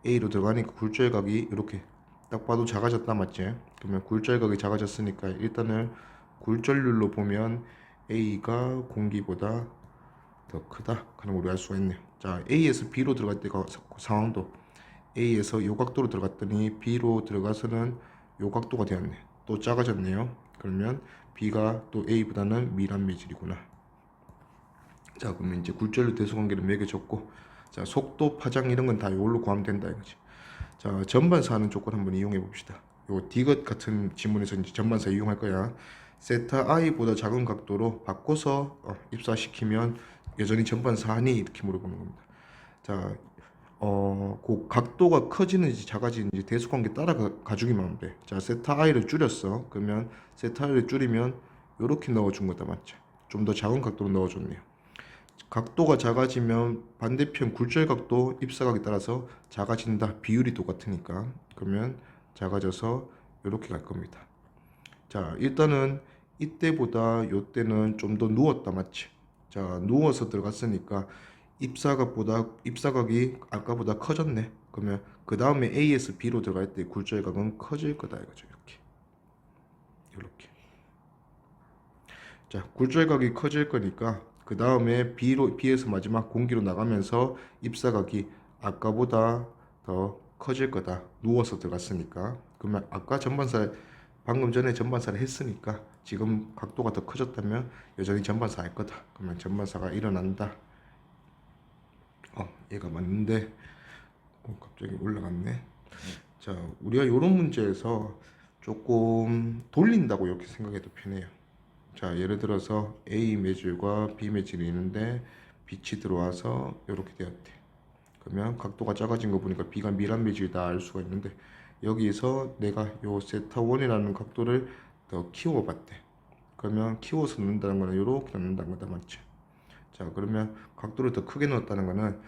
A로 들어가니까 굴절각이 이렇게 딱 봐도 작아졌다 맞지? 그러면 굴절각이 작아졌으니까 일단은 굴절률로 보면 A가 공기보다 더 크다 그런 걸 우리 알 수가 있네요. 자 A에서 B로 들어갈 때 상황도 A에서 요 각도로 들어갔더니 B로 들어가서는 요 각도가 되었네. 또 작아졌네요. 그러면 B가 또 A보다는 미란 매질이구나. 자 그러면 이제 굴절률 대소관계를 매겨줬고 자 속도 파장 이런 건 다 이걸로 구하면 된다 이거지. 자 전반사 하는 조건 한번 이용해 봅시다. 요 디귿 같은 지문에서 이제 전반사 이용할 거야. 세타 i보다 작은 각도로 바꿔서 입사시키면 여전히 전반사 하니 이렇게 물어보는 겁니다. 자 그 각도가 커지는지 작아지는지 대소관계 따라 가주기만 하면 돼. 자 세타 i를 줄였어. 그러면 세타 i를 줄이면 요렇게 넣어준 거다 맞죠? 좀 더 작은 각도로 넣어줬네요. 각도가 작아지면 반대편 굴절각도 입사각에 따라서 작아진다. 비율이 똑같으니까. 그러면 작아져서 이렇게 갈 겁니다. 자 일단은 이때보다 요때는 좀 더 누웠다 맞지? 자 누워서 들어갔으니까 입사각이 아까보다 커졌네. 그러면 그 다음에 A에서 B로 들어갈 때 굴절각은 커질 거다 이거죠. 이렇게. 자 굴절각이 커질 거니까 그 다음에 B에서 마지막 공기로 나가면서 입사각이 아까보다 더 커질 거다. 누워서 들어갔으니까. 그러면 아까 방금 전에 전반사를 했으니까 지금 각도가 더 커졌다면 여전히 전반사 할 거다. 그러면 전반사가 일어난다. 얘가 맞는데 갑자기 올라갔네. 자 우리가 이런 문제에서 조금 돌린다고 이렇게 생각해도 편해요. 자 예를 들어서 A 매질과 B 매질이 있는데 빛이 들어와서 이렇게 되었대. 그러면 각도가 작아진 거 보니까 B가 미란 매질이다 알 수가 있는데 여기서 내가 요 세타 1이라는 각도를 더 키워봤대. 그러면 키워서 넣는다는 거는 이렇게 넣는다는 거다 맞죠? 자 그러면 각도를 더 크게 넣었다는 거는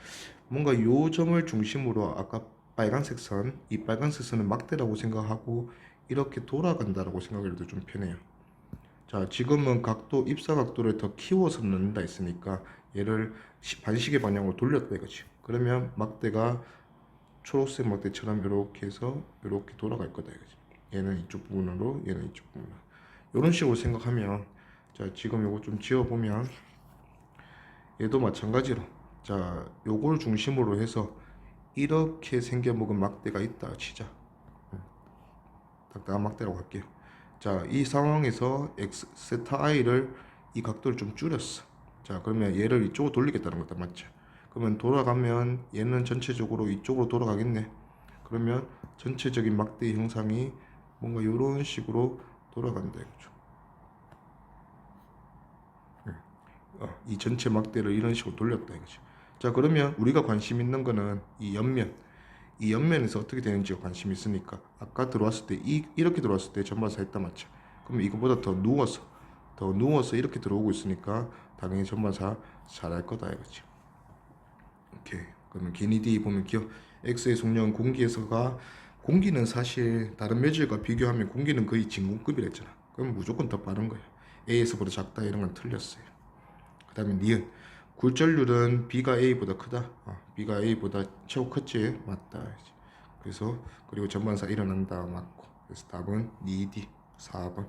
뭔가 요 점을 중심으로 아까 빨간색 선, 이 빨간색 선은 막대라고 생각하고 이렇게 돌아간다라고 생각해도 좀 편해요. 자 지금은 입사 각도를 더 키워서 넣는다 했으니까 얘를 반시계 방향으로 돌렸다 이거지. 그러면 막대가 초록색 막대처럼 이렇게 해서 이렇게 돌아갈 거다 이거지. 얘는 이쪽 부분으로 얘는 이쪽 부분으로 이런 식으로 생각하면 자 지금 요거 좀 지워보면 얘도 마찬가지로 자 요걸 중심으로 해서 이렇게 생겨먹은 막대가 있다 치자. 딱딱한 막대라고 할게요. 자, 이 상황에서 x 세타 i를 이 각도를 좀 줄였어. 자, 그러면 얘를 이쪽으로 돌리겠다는 거다, 맞죠? 그러면 돌아가면 얘는 전체적으로 이쪽으로 돌아가겠네. 그러면 전체적인 막대 형상이 뭔가 이런 식으로 돌아간다 이거죠. 이 전체 막대를 이런 식으로 돌렸다 이거지. 자, 그러면 우리가 관심 있는 거는 이 옆면, 이 옆면에서 어떻게 되는지가 관심 있으니까 아까 들어왔을 때 이렇게 들어왔을 때 전반사 했다 맞죠? 그럼 이거보다 더 누워서 이렇게 들어오고 있으니까 당연히 전반사 잘할 거다 이거지. 오케이. 그러면 기니디 보면 기억 X의 속력은 공기에서가, 공기는 사실 다른 매질과 비교하면 공기는 거의 진공급이랬잖아. 그럼 무조건 더 빠른 거야. A에서보다 작다 이런 건 틀렸어요. 그 다음에 니은 굴절률은 B가 A보다 크다. B가 A보다 최고 컸지? 맞다. 그래서 그리고 전반사 일어난다 맞고. 그래서 답은 니디 4번.